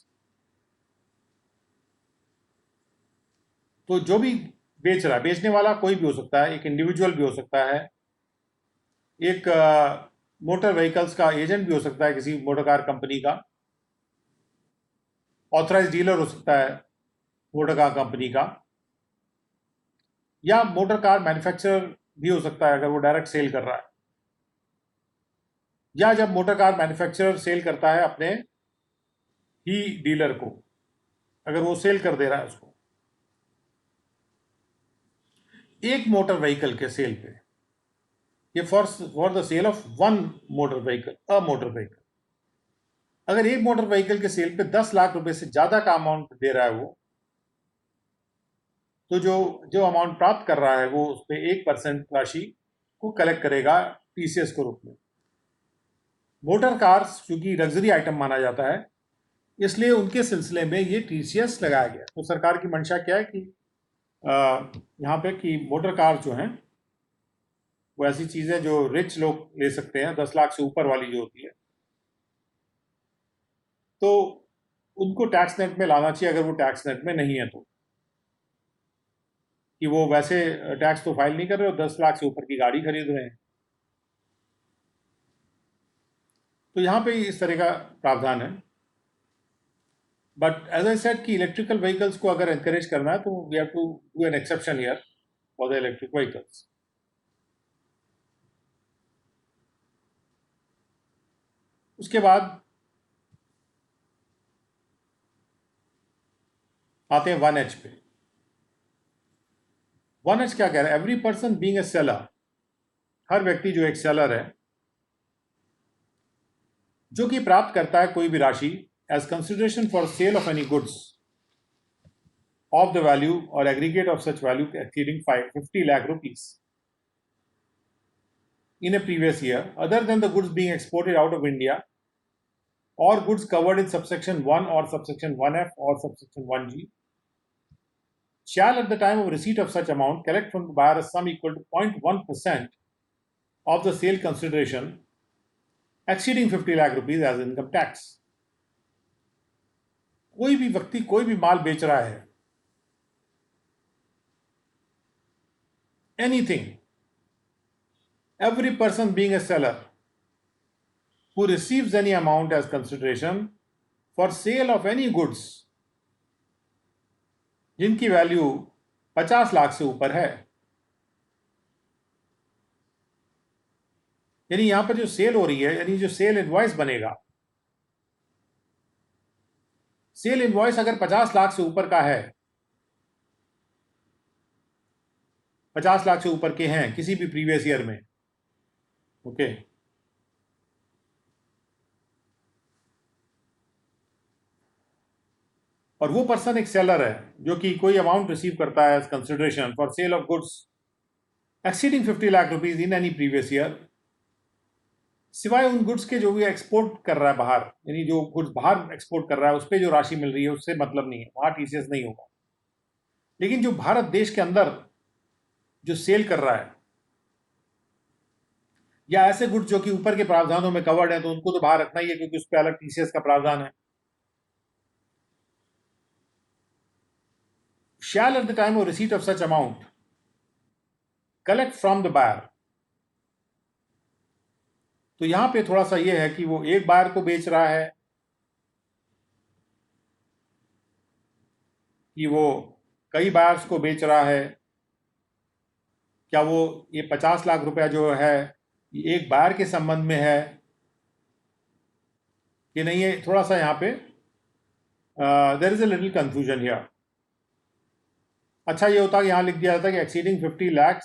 तो जो भी बेच रहा है, बेचने वाला कोई भी हो सकता है, एक इंडिविजुअल भी हो सकता है, एक मोटर व्हीकल्स का एजेंट भी हो सकता है, किसी मोटर कार कंपनी का, ऑथराइज डीलर हो सकता है मोटर कार कंपनी का, या मोटर कार मैन्युफैक्चरर भी हो सकता है अगर वो डायरेक्ट सेल कर रहा है, या जब मोटर कार मैन्युफैक्चरर सेल करता है अपने ही डीलर को, अगर वो सेल कर दे रहा है उसको। एक मोटर व्हीकल के सेल पे, ये for the sale of one motor vehicle, a motor vehicle, अगर एक मोटर व्हीकल के सेल पे 10 लाख रुपए से ज्यादा का अमाउंट दे रहा है वो, तो जो अमाउंट प्राप्त कर रहा है वो उस पर 1% राशि को कलेक्ट करेगा टीसीएस के रूप में। मोटर कार्स चूंकि लग्जरी आइटम माना जाता है, इसलिए उनके सिलसिले में ये टीसीएस लगाया गया। तो सरकार की मंशा क्या है कि यहाँ पे कि मोटर कार जो हैं वो ऐसी चीज़ें जो रिच लोग ले सकते हैं, 10 लाख से ऊपर वाली जो होती है, तो उनको टैक्स नेट में लाना चाहिए, अगर वो टैक्स नेट में नहीं है तो, कि वो वैसे टैक्स तो फाइल नहीं कर रहे हो, 10 लाख से ऊपर की गाड़ी खरीद रहे हैं। तो यहाँ पे इस तरह का प्रावधान है। बट एज आई सेड कि इलेक्ट्रिकल व्हीकल्स को अगर एनकरेज करना है तो we have to do an exception here for the electric vehicles. उसके बाद आते हैं 1H पे। 1H क्या कह रहा है? Every person being a seller, हर व्यक्ति जो एक सेलर है, जो कि प्राप्त करता है कोई भी राशि as consideration for sale of any goods of the value or aggregate of such value exceeding 50 lakh rupees in a previous year, other than the goods being exported out of India or goods covered in subsection 1 or subsection 1F or subsection 1G, shall at the time of receipt of such amount collect from the buyer a sum equal to 0.1% of the sale consideration exceeding 50 lakh rupees as income tax. कोई भी व्यक्ति कोई भी माल बेच रहा है, anything, every person being a seller who receives any amount as consideration for sale of any goods जिनकी value 50 lakh से ऊपर है, यानी यहां पर जो सेल हो रही है, यानी जो सेल इनवॉइस बनेगा, सेल इनवॉइस अगर 50 लाख से ऊपर का है, 50 लाख से ऊपर के हैं किसी भी प्रीवियस ईयर में, ओके, और वो पर्सन एक सेलर है जो कि कोई अमाउंट रिसीव करता है as consideration for sale of goods exceeding 50 lakh rupees in any previous year, सिवाय उन गुड्स के जो भी एक्सपोर्ट कर रहा है बाहर, यानी जो गुड्स बाहर एक्सपोर्ट कर रहा है उस पर जो राशि मिल रही है उससे मतलब नहीं है, वहां टीसीएस नहीं होगा। लेकिन जो भारत देश के अंदर जो सेल कर रहा है, या ऐसे गुड्स जो कि ऊपर के प्रावधानों में कवर्ड है तो उनको तो बाहर रखना ही है क्योंकि उस पर अलग टीसीएस का प्रावधान है. Shall at the time of receipt of such amount collect from the buyer. तो यहां पे थोड़ा सा ये है कि वो एक बायर को बेच रहा है कि वो कई बायर्स को बेच रहा है. क्या वो ये 50 लाख रुपया जो है ये एक बायर के संबंध में है कि नहीं, है थोड़ा सा यहाँ पे there is a little confusion here. अच्छा ये होता कि यहाँ लिख दिया जाता कि exceeding 50 lakh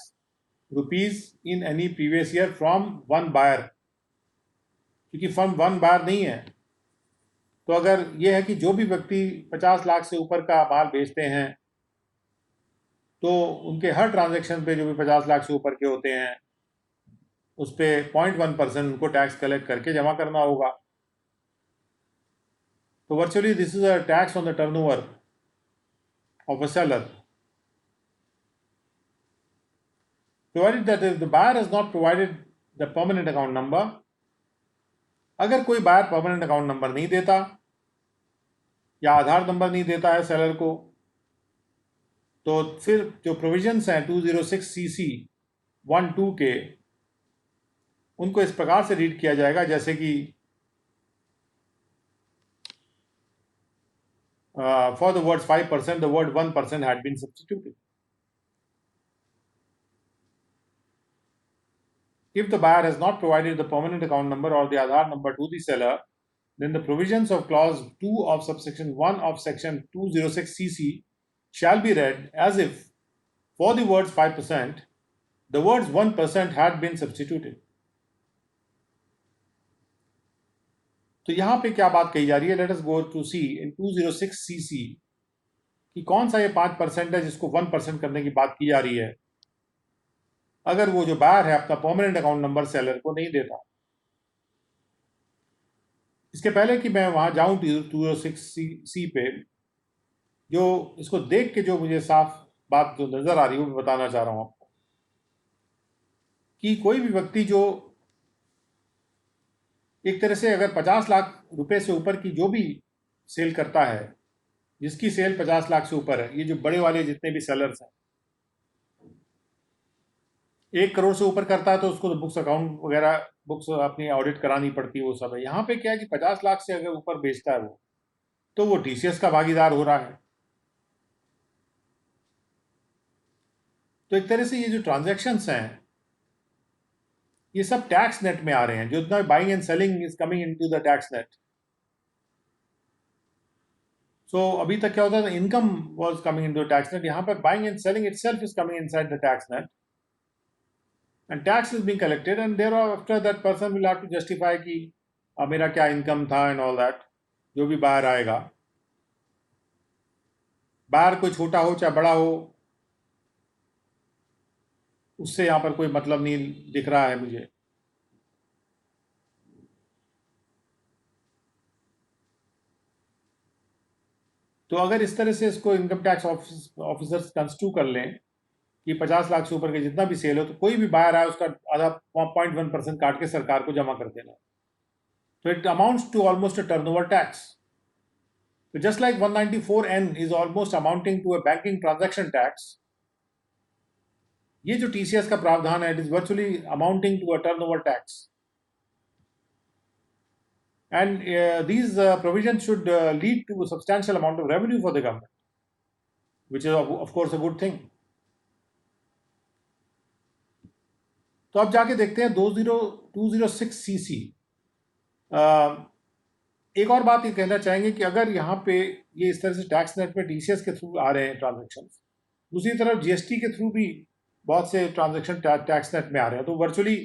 rupees in any previous year from one buyer, क्योंकि फ्रॉम वन बायर नहीं है. तो अगर ये है कि जो भी व्यक्ति 50 लाख से ऊपर का माल बेचते हैं तो उनके हर ट्रांजैक्शन पे जो भी 50 लाख से ऊपर के होते हैं उस पर 0.1% उनको टैक्स कलेक्ट करके जमा करना होगा. तो virtually this is a tax on the turnover of a seller. Provided that if the buyer has not provided the permanent account number, अगर कोई बायर परमानेंट अकाउंट नंबर नहीं देता या आधार नंबर नहीं देता है सेलर को, तो फिर जो प्रोविजंस हैं 206 CC 12 के, उनको इस प्रकार से रीड किया जाएगा जैसे कि for the words 5% the word 1% had been substituted. If the buyer has not provided the permanent account number or the Aadhaar number to the seller, then the provisions of clause 2 of subsection 1 of section 206 CC shall be read as if for the words 5% the words 1% had been substituted. तो यहां पे क्या बात कही जा रही है, let us go to see in 206 CC कि कौन सा ये 5% है जिसको 1% करने की बात की जा रही है अगर वो जो बायर है अपना परमानेंट अकाउंट नंबर सेलर को नहीं देता. इसके पहले कि मैं वहां जाऊं 206 C पे, जो इसको देख के जो मुझे साफ बात जो नजर आ रही है वो मैं बताना चाह रहा हूं आपको कि कोई भी व्यक्ति जो एक तरह से अगर 50 लाख रुपए से ऊपर की जो भी सेल करता है, जिसकी सेल 50 लाख से ऊपर है, ये जो बड़े वाले जितने भी सेलर्स हैं, 1 करोड़ से ऊपर करता है तो उसको तो बुक्स अकाउंट वगैरह बुक्स अपनी ऑडिट करानी पड़ती है, वो सब है. यहाँ पे क्या है कि 50 लाख से अगर ऊपर बेचता है वो, तो वो टीसीएस का भागीदार हो रहा है. तो एक तरह से ये जो ट्रांजैक्शंस हैं ये सब टैक्स नेट में आ रहे हैं. जो इतना buying and selling is coming into the tax net. So अभी तक क्या होता था, income was coming into tax net. यहाँ पर buying and selling itself is coming inside the tax net and tax is being collected, and thereafter that person will have to justify कि मेरा क्या इनकम था and all that. जो भी बाहर आएगा, बाहर कोई छोटा हो चाहे बड़ा हो, उससे यहाँ पर कोई मतलब नहीं दिख रहा है मुझे. तो अगर इस तरह से इसको इनकम टैक्स ऑफिसर्स कंस्ट्रू कर लें कि 50 लाख से ऊपर के जितना भी सेल हो तो कोई भी बाहर आए उसका आधा 0.1% काट के सरकार को जमा कर देना, तो it amounts to almost a turnover tax. So just like 194N is almost amounting to a banking transaction tax, ये जो टीसीएस का प्रावधान है, it is virtually amounting to a turnover tax. And these provisions should lead to a substantial amount of revenue for the government, which is of course a good thing. तो अब जाके देखते हैं 206 CC. एक और बात ये कहना चाहेंगे कि अगर यहाँ पे ये इस तरह से टैक्स नेट में टीसीएस के थ्रू आ रहे हैं ट्रांजेक्शन, दूसरी तरफ जीएसटी के थ्रू भी बहुत से ट्रांजेक्शन टैक्स नेट में आ रहे हैं, तो virtually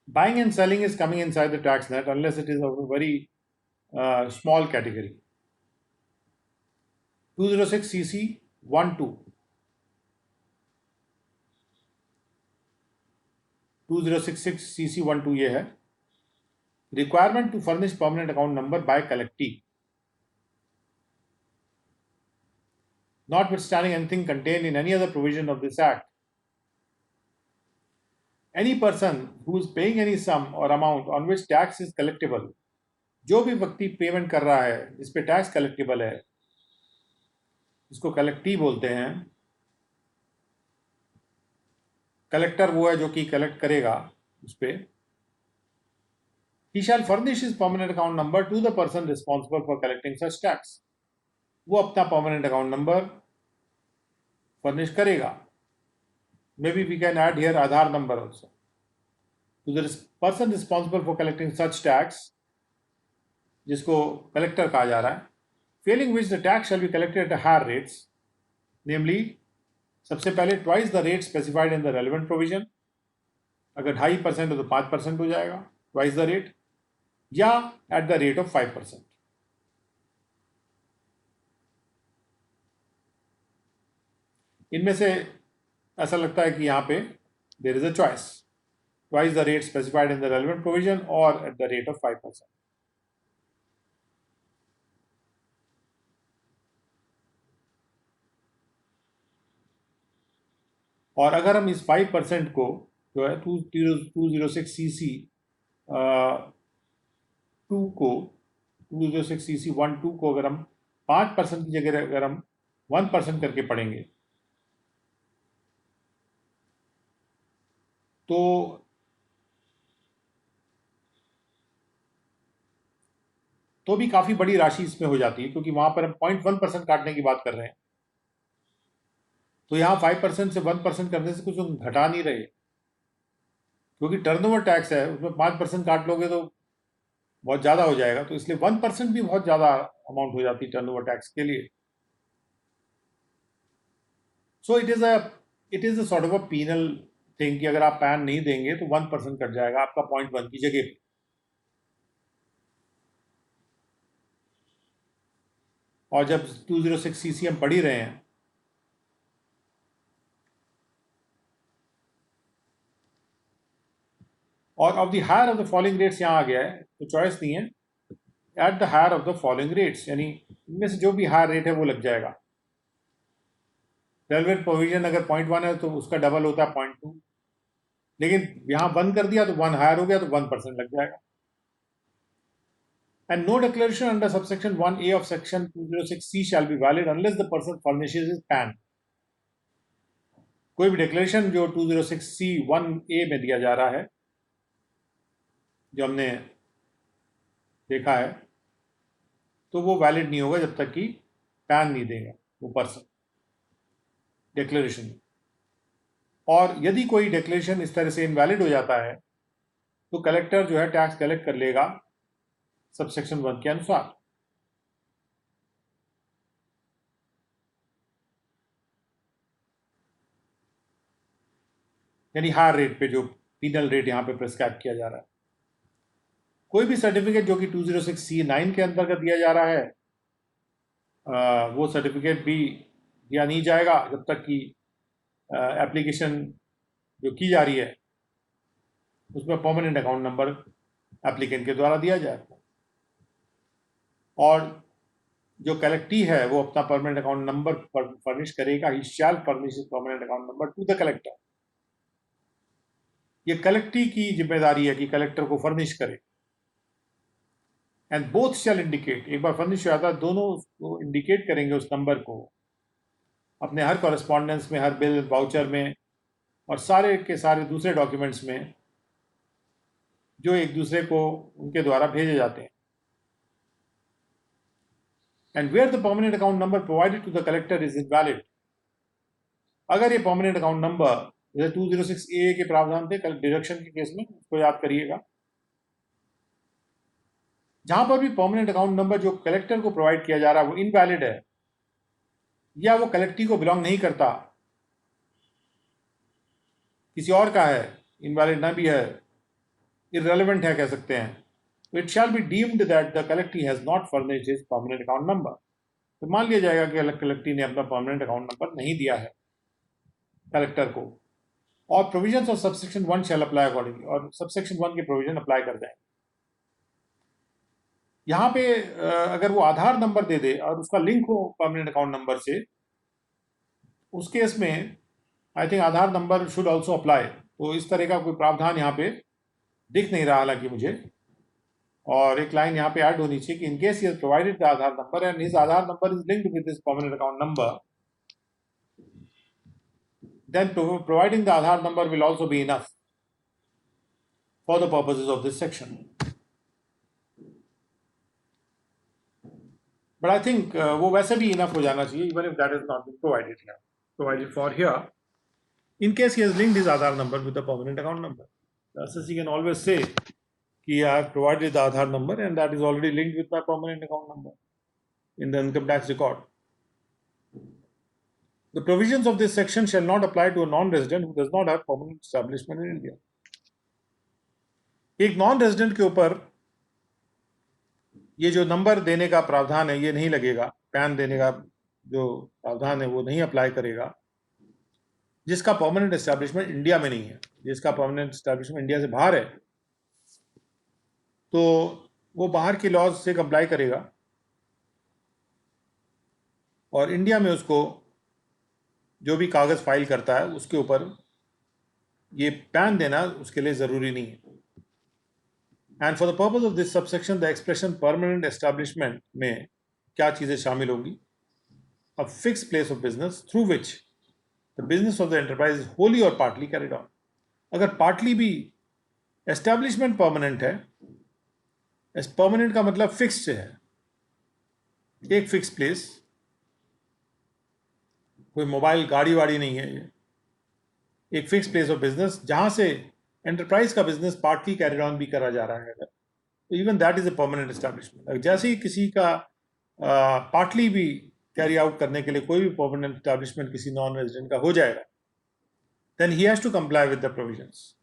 buying and selling is coming inside the tax net unless it is of a very small category. 206 CC 12 2066 CC 12 ये है. Requirement to furnish permanent account number by collectee. Notwithstanding anything contained in any other provision of this act, any person who is paying any sum or amount on which tax is collectable, जो भी व्यक्ति payment कर रहा है जिस पे tax collectable है, इसको कलेक्टी बोलते हैं। कलेक्टर वो है जो कि कलेक्ट करेगा उस पर। He shall furnish his permanent account number to the person responsible for collecting such tax. वो अपना परमानेंट अकाउंट नंबर फर्निश करेगा। May be we can add here Aadhaar number also to the person responsible for collecting such tax, जिसको collector कहा जा रहा है। Failing which the tax shall be collected at higher rates, namely सबसे पहले twice the rate specified in the relevant provision. अगर 2.5% हो तो 5% हो जाएगा, ट्वाइस द रेट, या एट द रेट ऑफ 5%। इनमें से ऐसा लगता है कि यहां पे there is a choice, twice the rate specified in the relevant provision और एट द रेट ऑफ 5%। और अगर हम इस 5% को जो है 206cc 2 को 206cc 1 2 को अगर हम 5% की जगह अगर हम 1% करके पढ़ेंगे तो भी काफी बड़ी राशि इसमें हो जाती है, क्योंकि वहां पर हम 0.1% काटने की बात कर रहे हैं। तो यहाँ 5% से 1% करने से कुछ हम घटा नहीं रहे, क्योंकि टर्नओवर टैक्स है, उसमें 5% काट लोगे तो बहुत ज्यादा हो जाएगा। तो इसलिए 1% भी बहुत ज्यादा अमाउंट हो जाती है टर्नओवर टैक्स के लिए। So it is a sort of a penal thing कि अगर आप पैन नहीं देंगे तो 1% कट जाएगा आपका 0.1 की जगह पे। और जब 206cc हम पढ़ ही रहे हैं, और of the higher of the following rates यहाँ आ गया है, तो चॉइस नहीं है, at the higher of the following rates, यानी इनमें से जो भी हायर रेट है वो लग जाएगा। रेलवेट प्रोविजन अगर 0.1 है तो उसका डबल होता है 0.2, लेकिन यहाँ 1 कर दिया तो 1 हायर हो गया तो 1% लग जाएगा। And no declaration under subsection 1A of section 206C shall be valid unless the person furnishes his PAN. कोई भी डिक्लेरेशन जो 206C 1A में दिया जा रहा है, जो हमने देखा है, तो वो वैलिड नहीं होगा जब तक कि पैन नहीं देगा वो पर्सन डिक्लेरेशन। और यदि कोई डिक्लेरेशन इस तरह से इनवैलिड हो जाता है तो कलेक्टर जो है टैक्स कलेक्ट कर लेगा सबसेक्शन 1 के अनुसार। यानी हायर रेट पे, जो पीनल रेट यहां पे प्रिस्क्राइब किया जा रहा है। कोई भी सर्टिफिकेट जो कि 206C9 के अंतर्गत दिया जा रहा है, वो सर्टिफिकेट भी दिया नहीं जाएगा जब तक कि एप्लीकेशन जो की जा रही है उसमें परमानेंट अकाउंट नंबर एप्लीकेंट के द्वारा दिया जाए। और जो कलेक्टी है वो अपना परमानेंट अकाउंट नंबर फर्निश करेगा। He shall furnish permanent account number to the collector. ये कलेक्टी की जिम्मेदारी है कि कलेक्टर को फर्निश करे। एंड बोथ शैल इंडिकेट, एक बार फर्निश हो जाता है दोनों इंडिकेट करेंगे उस नंबर को अपने हर कॉरेस्पॉन्डेंस में, हर बिल वाउचर में और सारे के सारे दूसरे डॉक्यूमेंट्स में जो एक दूसरे को उनके द्वारा भेजे जाते हैं। And where the permanent account number provided to the collector is invalid, अगर ये परमानेंट अकाउंट नंबर जैसे 206A के प्रावधान थे डिडक्शन के केस में, उसको याद करिएगा, जहां पर भी परमानेंट अकाउंट नंबर जो कलेक्टर को प्रोवाइड किया जा रहा है वो इनवैलिड है या वो कलेक्टी को बिलोंग नहीं करता, किसी और का है, इनवैलिड ना भी है, इररेलेवेंट है कह सकते हैं, तो it shall be deemed that the collectee has not furnished his permanent account number. तो मान लिया जाएगा कि कलेक्टी ने अपना परमानेंट अकाउंट नंबर नहीं दिया है कलेक्टर को, और provisions of subsection 1 shall apply accordingly, और सबसेक्शन 1 के प्रोविजन अप्लाई कर जाएंगे। यहाँ पे अगर वो आधार नंबर दे दे और उसका लिंक हो परमानेंट अकाउंट नंबर से, उस केस में I think Aadhaar number should also apply, तो इस तरह का कोई प्रावधान यहाँ पे दिख नहीं रहा हालांकि मुझे। और एक लाइन यहाँ पे ऐड होनी चाहिए कि in case he has provided the Aadhaar number and his Aadhaar number is linked with this permanent account number, then providing the Aadhaar number will also be enough for the purposes of this section. But I think वो वैसे भी enough हो जाना चाहिए, even if that is not been provided here. Provided for here, in case he has linked his Aadhaar number with the permanent account number, the assessee can always say कि I have provided the Aadhaar number and that is already linked with my permanent account number in the income tax record. The provisions of this section shall not apply to a non-resident who does not have permanent establishment in India. एक non resident के ऊपर ये जो number देने का प्रावधान है ये नहीं लगेगा, पैन देने का जो प्रावधान है वो नहीं अप्लाई करेगा जिसका परमानेंट एस्टैब्लिशमेंट इंडिया में नहीं है। जिसका परमानेंट एस्टैब्लिशमेंट इंडिया से बाहर है तो वो बाहर के लॉज से कंप्लाई करेगा और इंडिया में उसको जो भी कागज़ फाइल करता है उसके ऊपर ये पैन देना उसके लिए ज़रूरी नहीं है। And for the purpose of this subsection the expression permanent establishment में क्या चीज़ें शामिल होंगी? A fix place of business through which the business of the enterprise is Holi और पार्टली कैरिड ऑन। अगर पार्टली भी एस्टैब्लिशमेंट परमानेंट है, परमानेंट का मतलब फिक्स्ड है, एक फिक्स प्लेस, कोई मोबाइल गाड़ी वाड़ी नहीं है, ये एक फिक्स प्लेस ऑफ बिजनेस जहां से एंटरप्राइज का बिजनेस पार्टली कैरिड ऑन भी करा जा रहा है, तो even that is a permanent establishment. जैसे ही किसी का पार्टली भी कैरी आउट करने के लिए कोई भी परमानेंट एस्टैब्लिशमेंट किसी नॉन रेजिडेंट का हो जाएगा, then he has to comply with the provisions.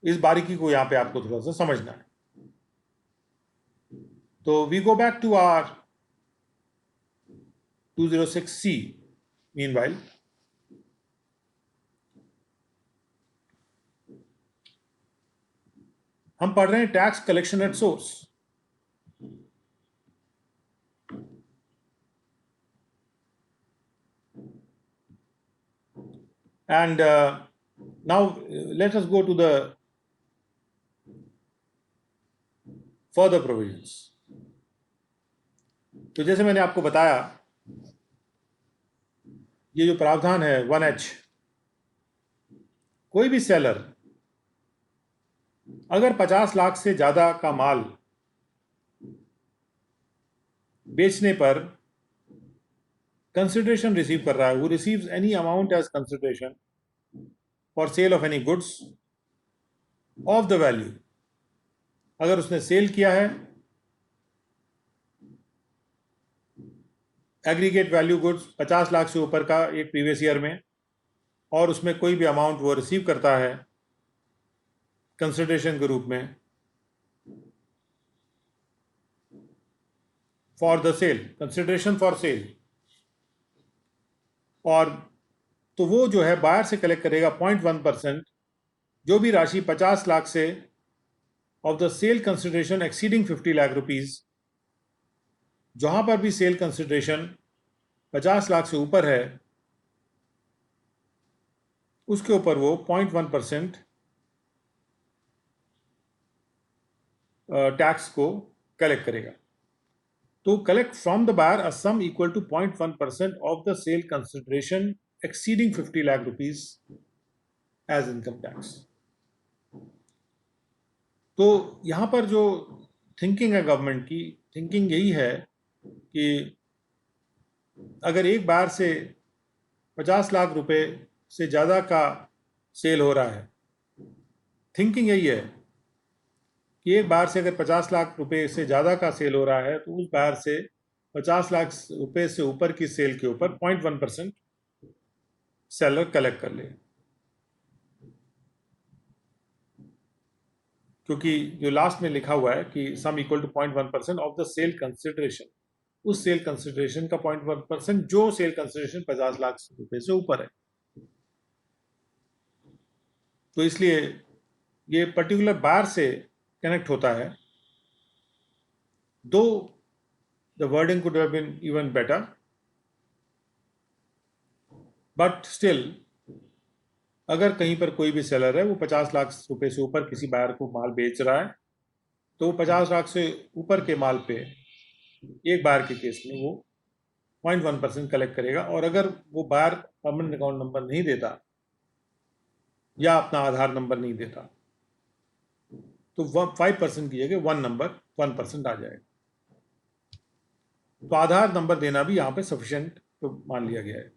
इस बारीकी को यहाँ पे आपको थोड़ा सा समझना है। तो we go back to our 206C meanwhile. हम पढ़ रहे हैं tax collection at source. And now let us go to the further provisions. तो जैसे मैंने आपको बताया ये जो प्रावधान है 1H, कोई भी सेलर अगर 50 लाख से ज़्यादा का माल बेचने पर कंसिडरेशन रिसीव कर रहा है, वो receives any amount as consideration for sale of any goods of the value, अगर उसने सेल किया है एग्रीगेट वैल्यू गुड्स 50 लाख से ऊपर का एक प्रीवियस ईयर में, और उसमें कोई भी अमाउंट वो रिसीव करता है कंसिडरेशन के रूप में for the sale, consideration for sale, और तो वो जो है बायर से कलेक्ट करेगा 0.1% जो भी राशि 50 लाख से of the sale consideration exceeding 50 lakh rupees, जहां पर भी सेल कंसिडरेशन 50 लाख से ऊपर है उसके ऊपर वो 0.1% टैक्स को कलेक्ट करेगा। तो collect from the buyer a sum equal to 0.1% of the sale consideration exceeding 50 lakh rupees as income tax. तो यहाँ पर जो थिंकिंग है गवर्नमेंट की, थिंकिंग यही है कि अगर एक बार से 50 लाख रुपए से ज़्यादा का सेल हो रहा है, थिंकिंग यही है कि एक बार से अगर 50 लाख रुपए से ज़्यादा का सेल हो रहा है तो उस बार से 50 लाख रुपए से ऊपर की सेल के ऊपर 0.1% सेलर कलेक्ट कर ले, क्योंकि जो लास्ट में लिखा हुआ है कि sum equal to 0.1% of the sale consideration, उस सेल कंसिडरेशन का 0.1% जो सेल कंसिडरेशन 50 लाख रुपए से ऊपर है। तो इसलिए ये पर्टिकुलर बार से कनेक्ट होता है, though the wording could have been even better, but still अगर कहीं पर कोई भी सेलर है वो 50 लाख रुपए से ऊपर किसी बायर को माल बेच रहा है तो वो 50 लाख से ऊपर के माल पे एक बायर के केस में वो 0.1% कलेक्ट करेगा। और अगर वो बायर परमानेंट अकाउंट नंबर नहीं देता या अपना आधार नंबर नहीं देता तो 5% की जगह 1% आ जाएगा। तो आधार नंबर देना भी यहाँ पे सफिशिएंट तो मान लिया गया है।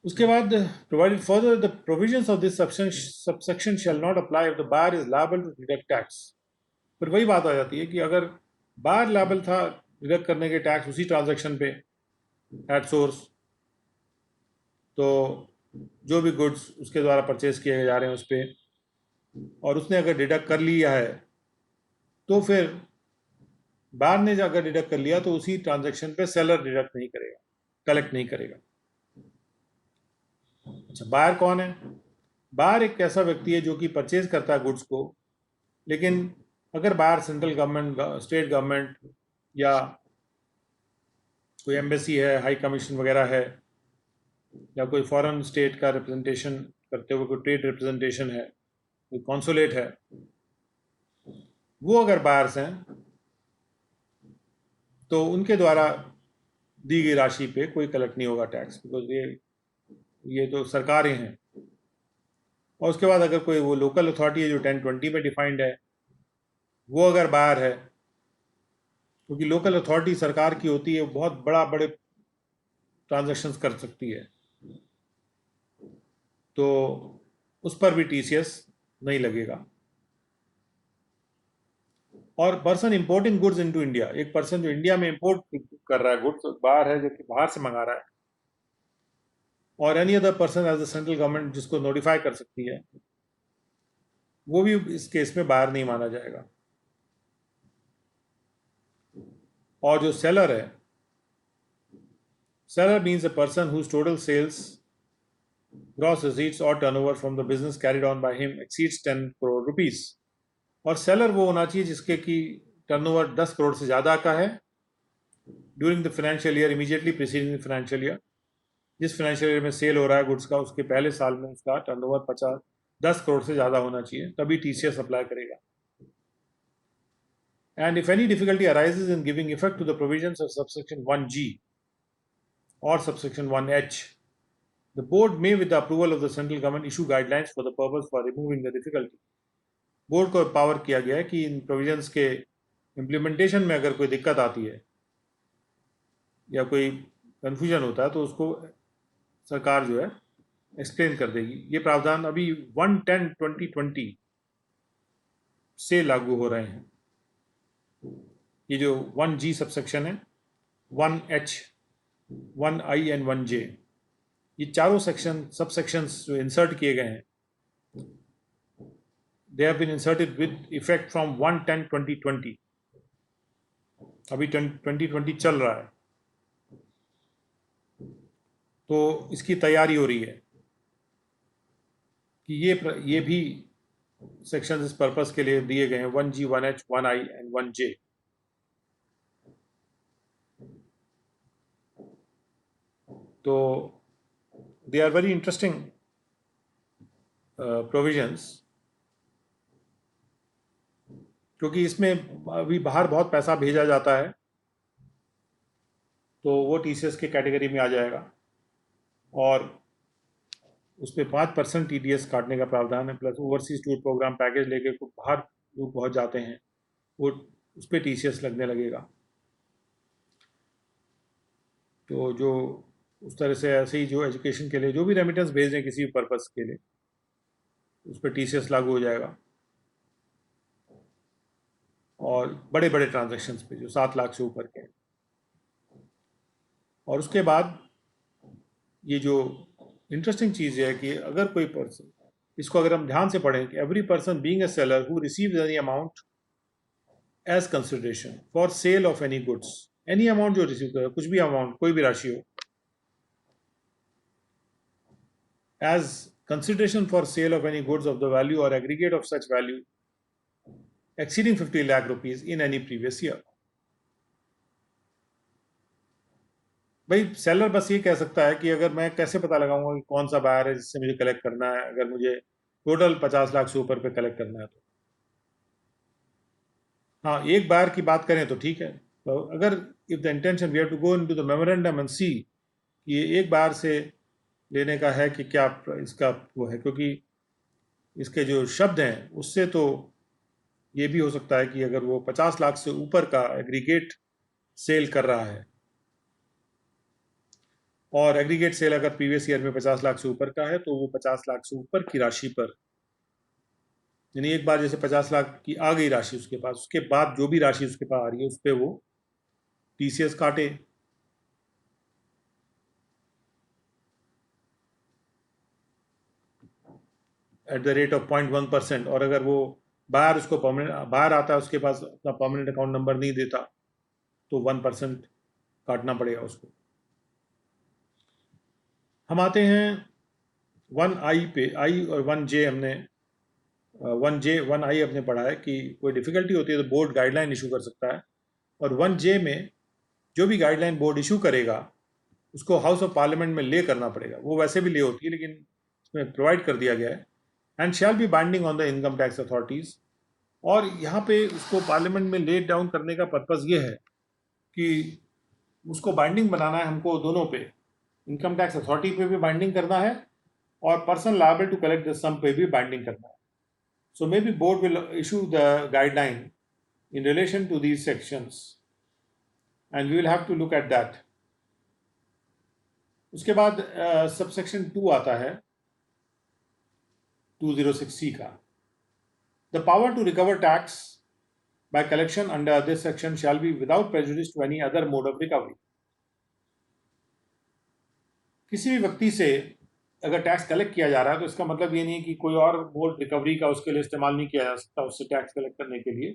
उसके बाद provided further the provisions of this subsection shall not apply if the buyer is liable to deduct tax. फिर वही बात आ जाती है कि अगर बायर लायबल था डिडक्ट करने के टैक्स उसी ट्रांजैक्शन पे एट सोर्स, तो जो भी गुड्स उसके द्वारा परचेज किए जा रहे हैं उस पर, और उसने अगर डिडक्ट कर लिया है तो फिर बायर ने अगर डिडक्ट कर लिया तो उसी ट्रांजैक्शन पे सेलर डिडक्ट नहीं करेगा, कलेक्ट नहीं करेगा। अच्छा, बायर कौन है? बायर एक ऐसा व्यक्ति है जो कि परचेज करता है गुड्स को, लेकिन अगर buyer central government, state government या कोई एम्बेसी है, हाई कमीशन वगैरह है, या कोई फॉरेन स्टेट का रिप्रेजेंटेशन करते हुए कोई ट्रेड रिप्रेजेंटेशन है, कोई कॉन्सुलेट है, वो अगर बायर्स हैं तो उनके द्वारा दी गई राशि पे कोई कलेक्ट नहीं होगा टैक्स, बिकॉज ये तो सरकारें हैं। और उसके बाद अगर कोई वो लोकल अथॉरिटी है जो 1020 में डिफाइंड है, वो अगर बायर है, क्योंकि लोकल अथॉरिटी सरकार की होती है, बहुत बड़े ट्रांजैक्शंस कर सकती है, तो उस पर भी टीसीएस नहीं लगेगा। और person importing goods into India, एक पर्सन जो इंडिया में इंपोर्ट कर रहा है गुड्स, बाहर है जो कि बाहर से मंगा रहा है, और any other person as the central government जिसको नोटिफाई कर सकती है, वो भी इस केस में बाहर नहीं माना जाएगा। और जो सेलर है, seller means a person whose total sales, gross receipts or turnover from the business carried on by him exceeds 10 crore rupees। और सेलर वो होना चाहिए जिसके की टर्नओवर 10 करोड़ से ज़्यादा का है during the financial year immediately preceding the financial year. जिस फाइनेंशियल ईयर में सेल हो रहा है गुड्स का, उसके पहले साल में उसका टर्नओवर 10 करोड़ से ज़्यादा होना चाहिए, तभी टीसीएस अप्लाई करेगा। And if any difficulty arises in giving effect to the provisions of subsection 1G or subsection 1H, the board may, with the approval of the central government, issue guidelines for the purpose for removing the difficulty। Board को power किया गया है कि इन provisions के implementation में अगर कोई दिक्कत आती है या कोई कंफ्यूजन होता है तो उसको सरकार जो है एक्सप्लेन कर देगी। ये प्रावधान अभी 1/10/2020 से लागू हो रहे हैं। ये जो 1G सबसेक्शन है, 1H, 1I एंड 1J, ये चारों सबसेक्शंस जो इंसर्ट किए गए हैं, they have been inserted with effect from 1/10/2020। अभी 2020 चल रहा है, तो इसकी तैयारी हो रही है कि ये भी सेक्शन इस पर्पस के लिए दिए गए हैं, 1G, 1H, 1I and 1J। तो they are very interesting provisions, क्योंकि इसमें अभी बाहर बहुत पैसा भेजा जाता है तो वो टीसीएस के कैटेगरी में आ जाएगा, और उस पर 5% TDS काटने का प्रावधान है, plus overseas tour program package लेके बाहर लोग पहुँच जाते हैं, वो उस पर TCS लगने लगेगा। तो जो उस तरह से ऐसे ही जो एजुकेशन के लिए जो भी रेमिटेंस भेज दें किसी भी पर्पस के लिए, उस पर TCS लागू हो जाएगा। और बड़े बड़े ट्रांजैक्शंस पे जो 7 लाख से ऊपर के। और उसके बाद ये जो इंटरेस्टिंग चीज़ है कि अगर कोई पर्सन, इसको अगर हम ध्यान से पढ़ें कि every person being a seller who receives any amount as consideration for sale of any goods, any amount जो रिसीव करे, कुछ भी अमाउंट, कोई भी राशि हो, as consideration for sale of any goods of the value or aggregate of such value exceeding 50 lakh rupees in any previous year। भाई seller बस ये कह सकता है कि अगर मैं कैसे पता लगाऊंगा कि कौन सा बायर है जिससे मुझे कलेक्ट करना है, अगर मुझे टोटल 50 लाख से ऊपर पे कलेक्ट करना है तो। हाँ, एक बायर की बात करें तो ठीक है। तो अगर if the intention we have to go into the memorandum and see कि ये एक बार से लेने का है कि क्या इसका वो है, क्योंकि इसके जो शब्द हैं उससे तो ये भी हो सकता है कि अगर वो 50 लाख से ऊपर का एग्रीगेट सेल कर रहा है, और एग्रीगेट सेल अगर प्रीवियस ईयर में 50 लाख से ऊपर का है, तो वो 50 लाख से ऊपर की राशि पर, यानी एक बार जैसे 50 लाख की आ गई राशि उसके पास, उसके बाद जो भी राशि उसके पास आ रही है उस पर वो टीसीएस काटे। Eight the rate of 0.1%। और अगर वो बाहर उसको परमानेंट बाहर आता है, उसके पास अपना परमानेंट अकाउंट नंबर नहीं देता, तो 1% काटना पड़ेगा उसको। हम आते हैं 1I पे। आई और 1J हमने 1I अपने पढ़ा है कि कोई डिफिकल्टी होती है तो बोर्ड गाइडलाइन इशू कर सकता है, और 1J में जो भी गाइडलाइन बोर्ड इशू करेगा उसको हाउस ऑफ पार्लियामेंट में ले करना पड़ेगा। वो वैसे भी ले होती है, लेकिन इसमें प्रोवाइड कर दिया गया है, and shall B binding on the income tax authorities. और यहाँ पे उसको पार्लियामेंट में ले डाउन करने का पर्पज़ ये है कि उसको बाइंडिंग बनाना है हमको दोनों पे, इनकम टैक्स अथॉरिटी पे भी बाइंडिंग करना है और person liable to collect the sum पे भी बाइंडिंग करना है। So may be board will issue the guideline in relation to these sections, and we will have to look at that. उसके बाद सबसेक्शन 2 आता है 206C का। The power to recover tax by collection under this section shall be without prejudice to any other mode of recovery. किसी भी व्यक्ति से अगर टैक्स कलेक्ट किया जा रहा है तो इसका मतलब ये नहीं है कि कोई और मोड रिकवरी का उसके लिए इस्तेमाल नहीं किया जा सकता उससे टैक्स कलेक्ट करने के लिए।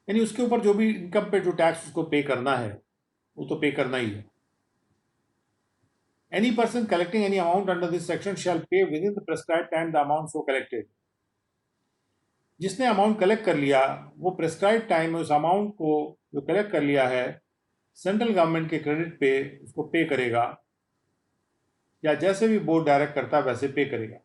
यानी उसके ऊपर जो भी इनकम पे जो टैक्स उसको पे करना है वो तो पे करना ही है। Any person collecting any amount under this section shall pay within the prescribed time the amount so collected. जिसने अमाउंट कलेक्ट कर लिया वो प्रेस्क्राइब टाइम में उस अमाउंट को जो कलेक्ट कर लिया है सेंट्रल गवर्नमेंट के क्रेडिट पे उसको पे करेगा, या जैसे भी बोर्ड डायरेक्ट करता है वैसे पे करेगा।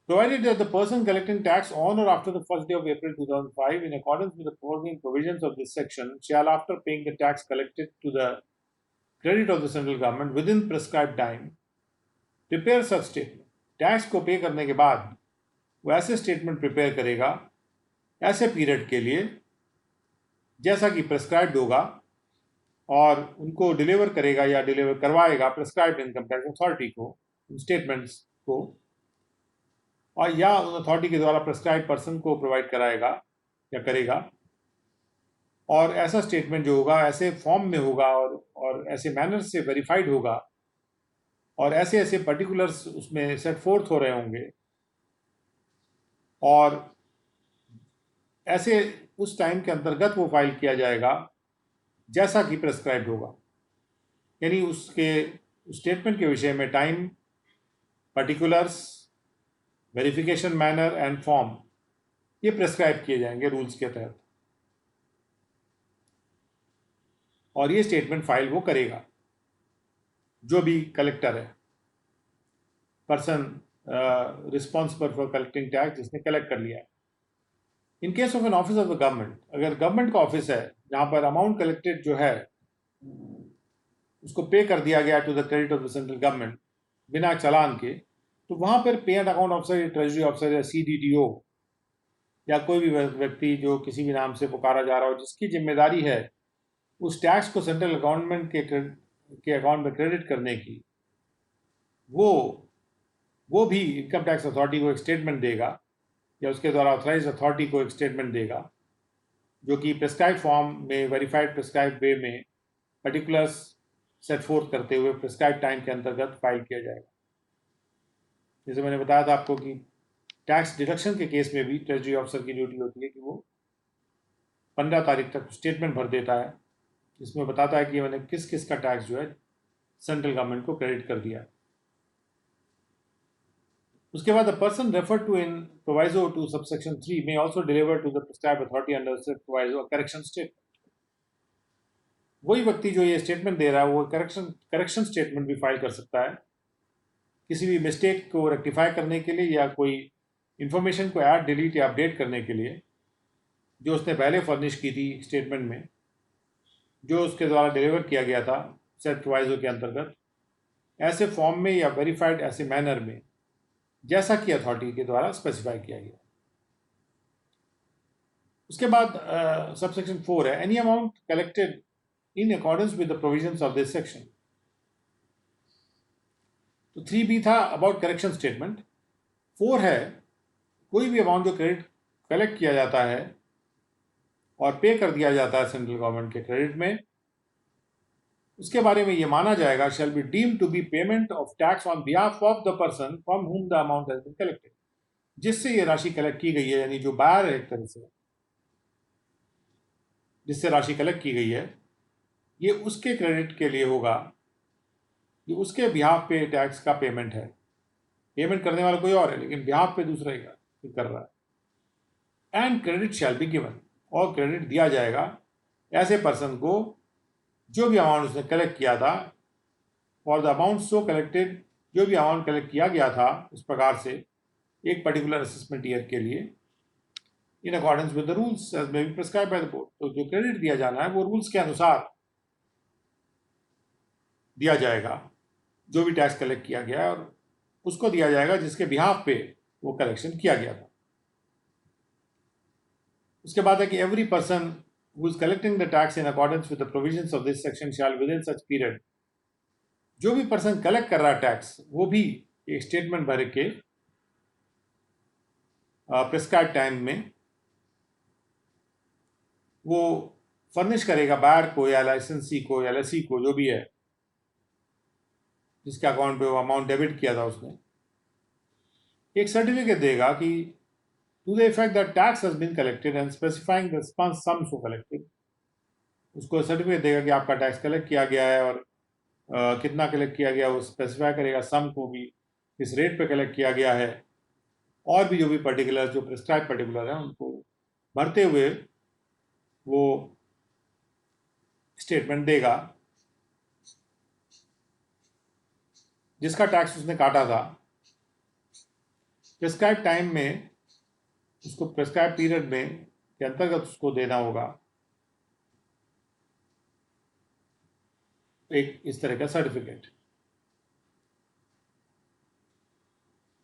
Provided that the person collecting tax on or after the first day of April 2005 in accordance with the foregoing provisions of this section shall, after paying the tax collected to the credit of the central government within prescribed time, prepare such statement. Tax को पे करने के बाद वो ऐसे statement prepare करेगा ऐसे period के लिए जैसा कि प्रेस्क्राइब्ड होगा, और उनको डिलीवर करेगा या डिलीवर करवाएगा प्रेस्क्राइब्ड इनकम टैक्स अथॉरिटी को स्टेटमेंट्स को, और या उन अथॉरिटी के द्वारा प्रेस्क्राइब पर्सन को प्रोवाइड कराएगा या करेगा। और ऐसा स्टेटमेंट जो होगा ऐसे फॉर्म में होगा और ऐसे मैनर से वेरीफाइड होगा, और ऐसे ऐसे पर्टिकुलर्स उसमें सेट फोर्थ हो रहे होंगे, और ऐसे उस टाइम के अंतर्गत वो फाइल किया जाएगा जैसा कि प्रेस्क्राइब्ड होगा। यानी उसके स्टेटमेंट के विषय में time, particulars, verification manner and form ये प्रेस्क्राइब किए जाएंगे रूल्स के तहत, और ये स्टेटमेंट फाइल वो करेगा जो भी कलेक्टर है, person responsible for collecting tax जिसने कलेक्ट कर लिया है। In case of an office of the government, अगर गवर्नमेंट का ऑफिस है जहां पर अमाउंट कलेक्टेड जो है उसको पे कर दिया गया to the credit of the central government बिना चालान के, तो वहां पर pay and account officer, treasury officer या CDDO या कोई भी व्यक्ति जो किसी भी नाम से पुकारा जा रहा हो जिसकी जिम्मेदारी है उस टैक्स को सेंट्रल गवर्नमेंट के अकाउंट में क्रेडिट करने की, वो भी इनकम टैक्स अथॉरिटी को एक स्टेटमेंट देगा या उसके द्वारा ऑथराइज अथॉरिटी को एक स्टेटमेंट देगा जो कि प्रेस्क्राइब फॉर्म में वेरीफाइड प्रेस्क्राइब वे में पर्टिकुलर्स सेट फोर्थ करते हुए प्रेस्क्राइब टाइम के अंतर्गत फाइल किया जाएगा। जैसे मैंने बताया था आपको कि टैक्स डिडक्शन के केस में भी ट्रेजरी ऑफिसर की ड्यूटी होती है कि वो 15 तारीख तक स्टेटमेंट भर देता है जिसमें बताता है कि मैंने किस किस का टैक्स जो है सेंट्रल गवर्नमेंट को क्रेडिट कर दिया। उसके बाद the person referred to in proviso to subsection 3 may also deliver to the prescribed authority under said proviso a correction statement. वही व्यक्ति जो ये स्टेटमेंट दे रहा है वो करेक्शन स्टेटमेंट भी फाइल कर सकता है किसी भी मिस्टेक को रेक्टिफाई करने के लिए या कोई इंफॉर्मेशन को ऐड डिलीट या अपडेट करने के लिए जो उसने पहले फर्निश की थी स्टेटमेंट में, जो उसके द्वारा डिलीवर किया गया था सेट प्रोवाइजो के अंतर्गत, ऐसे फॉर्म में या वेरीफाइड ऐसे मैनर में जैसा कि अथॉरिटी के द्वारा स्पेसिफाई किया गया। उसके बाद सबसेक्शन 4 है any amount collected in accordance with the provisions of this section. तो 3B था अबाउट करेक्शन स्टेटमेंट। 4 है कोई भी अमाउंट जो क्रेडिट कलेक्ट किया जाता है और पे कर दिया जाता है सेंट्रल गवर्नमेंट के क्रेडिट में, उसके बारे में ये माना जाएगा shall be deem to be payment of tax on behalf of the person from whom the amount has been collected. जिससे ये राशि कलेक्ट की गई है, यानी जो बायर है एक तरह से जिससे राशि कलेक्ट की गई है, ये उसके क्रेडिट के लिए होगा, ये उसके बिहाफ पे टैक्स का पेमेंट है। पेमेंट करने वाला कोई और है लेकिन बिहाफ पे दूसरा ही कर रहा है। And credit shall be given, और क्रेडिट दिया जाएगा ऐसे पर्सन को जो भी अमाउंट उसने कलेक्ट किया था, और द अमाउंट सो कलेक्टेड, जो भी अमाउंट कलेक्ट किया गया था उस प्रकार से एक पर्टिकुलर असेसमेंट ईयर के लिए, in accordance with the rules as may be prescribe by the board. तो जो क्रेडिट दिया जाना है वो रूल्स के अनुसार दिया जाएगा, जो भी टैक्स कलेक्ट किया गया है, और उसको दिया जाएगा जिसके बिहाफ पे वो कलेक्शन किया गया था। उसके बाद है कि every person who is collecting the tax in accordance with the provisions of this section shall within such period, जो भी पर्सन कलेक्ट कर रहा है टैक्स वो भी एक स्टेटमेंट भर के प्रिस्क्राइब टाइम में वो फर्निश करेगा बायर को या लाइसेंसी को या लेसी को, जो भी है जिसके अकाउंट पे वो अमाउंट डेबिट किया था उसने, एक सर्टिफिकेट देगा कि to the effect that tax has been collected and specifying the sum so collected। उसको सर्टिफिकेट देगा कि आपका टैक्स कलेक्ट किया गया है और कितना कलेक्ट किया गया, वो स्पेसिफाई करेगा सम को भी, इस रेट पे कलेक्ट किया गया है, और भी जो भी पर्टिकुलर जो प्रिस्क्राइब पर्टिकुलर है उनको भरते हुए वो स्टेटमेंट देगा जिसका टैक्स उसने काटा था। प्रिस्क्राइब टाइम में उसको प्रिस्क्राइब पीरियड में के अंतर्गत उसको देना होगा एक इस तरह का सर्टिफिकेट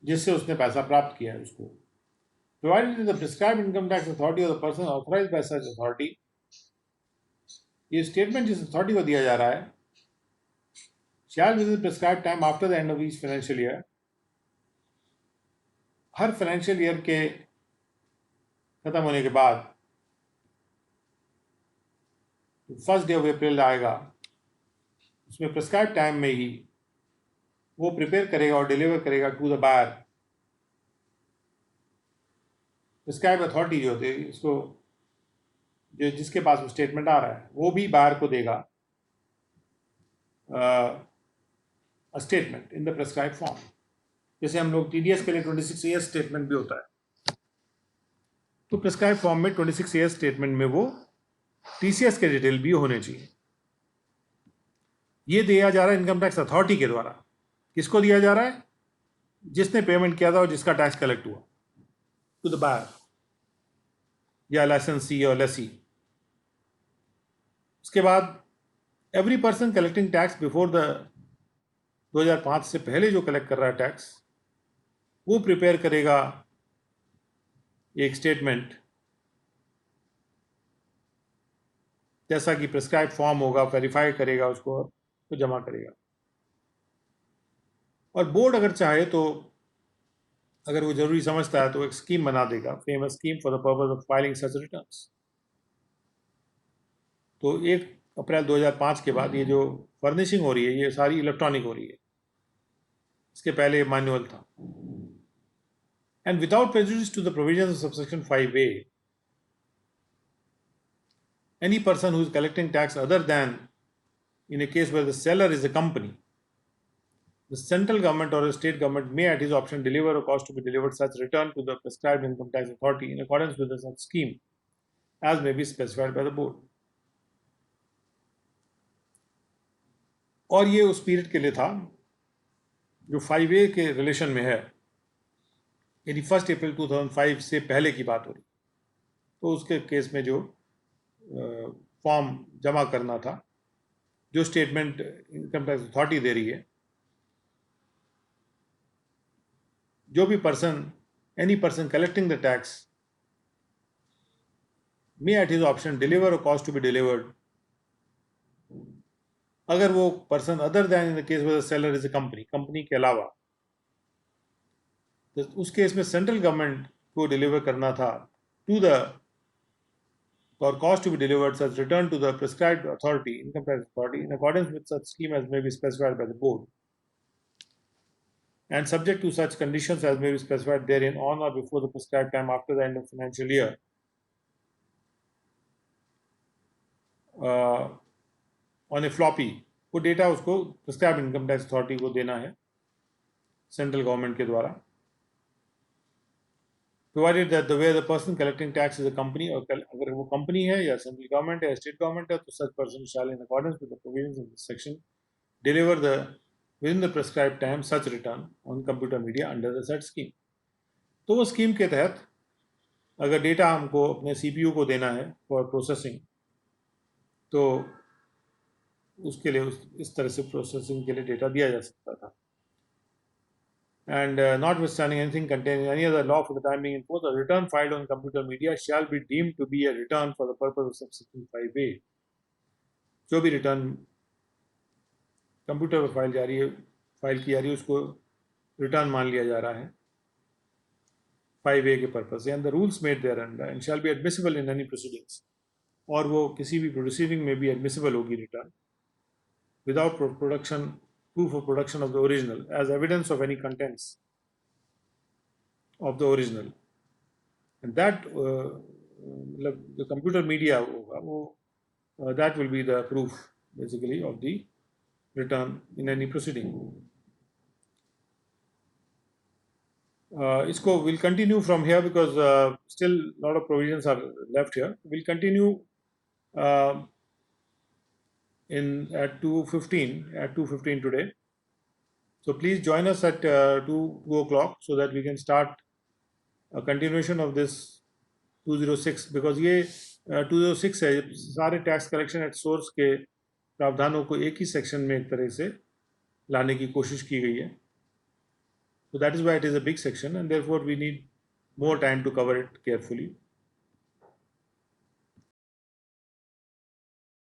जिससे उसने पैसा प्राप्त किया है उसको। Provided the prescribe income tax authority or the person authorised by such authority, ये स्टेटमेंट जिस अथॉरिटी को दिया जा रहा है shall within prescribe time after the end of each financial year, हर फाइनेंशियल ईयर के खत्म होने के बाद फर्स्ट डे ऑफ अप्रैल आएगा, उसमें प्रिस्क्राइब टाइम में ही वो प्रिपेयर करेगा और डिलीवर करेगा to the buyer. Prescribe authority जो होती है इसको जो जिसके पास वो स्टेटमेंट आ रहा है वो भी बायर को देगा statement in the prescribe form. जैसे हम लोग TDS के लिए 26 ईयर स्टेटमेंट भी होता है, तो प्रिस्क्राइब फॉर्म में 26 ईयर स्टेटमेंट में वो TCS के डिटेल भी होने चाहिए। ये दिया जा रहा है इनकम टैक्स अथॉरिटी के द्वारा। किसको दिया जा रहा है? जिसने पेमेंट किया था और जिसका टैक्स कलेक्ट हुआ, टू द बायर या लाइसेंसी और लेसी। उसके बाद every person collecting tax before the 2005 से पहले जो कलेक्ट कर रहा है टैक्स, वो प्रिपेयर करेगा एक स्टेटमेंट जैसा कि प्रिस्क्राइब फॉर्म होगा, वेरीफाई करेगा उसको और तो जमा करेगा। और बोर्ड अगर चाहे तो अगर वो जरूरी समझता है तो एक स्कीम बना देगा, famous scheme for the purpose of filing such returns. तो 1 अप्रैल 2005 के बाद ये जो फर्निशिंग हो रही है ये सारी इलेक्ट्रॉनिक हो रही है, इसके पहले मैनुअल था। And without prejudice to the provisions of subsection 5A, any person who is collecting tax other than in a case where the seller is a company, the central government or a state government may at his option deliver or cause to be delivered such return to the prescribed income tax authority in accordance with the such scheme as may be specified by the board। और ये उस period के लिए था जो 5A के relation में है, यानी 1 अप्रैल 2005 से पहले की बात हो रही। तो उसके केस में जो फॉर्म जमा करना था, जो स्टेटमेंट इनकम टैक्स अथॉरिटी दे रही है, जो भी person, any person collecting the tax may at his option deliver a cost to be delivered, अगर वो person other than in the case the seller is a company के अलावा, तो उस केस में सेंट्रल गवर्नमेंट को डिलीवर करना था to the for cost to be delivered such return to the prescribed authority, income tax authority, in accordance with such scheme as may be specified by the board, and subject to such conditions as may be specified therein on or before the prescribed time after the end of financial year, on a floppy, वो data उसको prescribe income tax authority को देना है central government के द्वारा, provided that the way the person collecting tax is a company, और अगर वो कंपनी है या सेंट्रल गवर्नमेंट है या स्टेट गवर्नमेंट है, तो such person shall in accordance with the provisions of this section deliver the within the prescribed time such return on computer media under the such scheme. तो वो scheme के तहत अगर data हमको अपने सीपीयू को देना है फॉर प्रोसेसिंग, तो उसके लिए इस तरह से प्रोसेसिंग के लिए डेटा दिया जा सकता था. And notwithstanding anything contained in any other law for the time being in force, a return filed on computer media shall be deemed to be a return for the purpose of subsection 5A. जो भी return computer पर file की जा रही है, उसको return मान लिया जा रहा है 5A के पर्पज से, and the rules made there under and shall be admissible in any proceedings, और वो किसी भी प्रोसीडिंग में भी एडमिसिबल होगी return without production proof of production of the original as evidence of any contents of the original, and that the computer media होगा वो that will be the proof basically of the return in any proceeding. इसको we'll continue from here because still a lot of provisions are left here. We'll continue at 2:15 today. So please join us at 2 o'clock so that we can start a continuation of this 206, because ये 206 है, सारे tax collection at source के प्रावधानों को एक ही section में एक तरह से लाने की कोशिश की गई है. So that is why it is a big section and therefore we need more time to cover it carefully.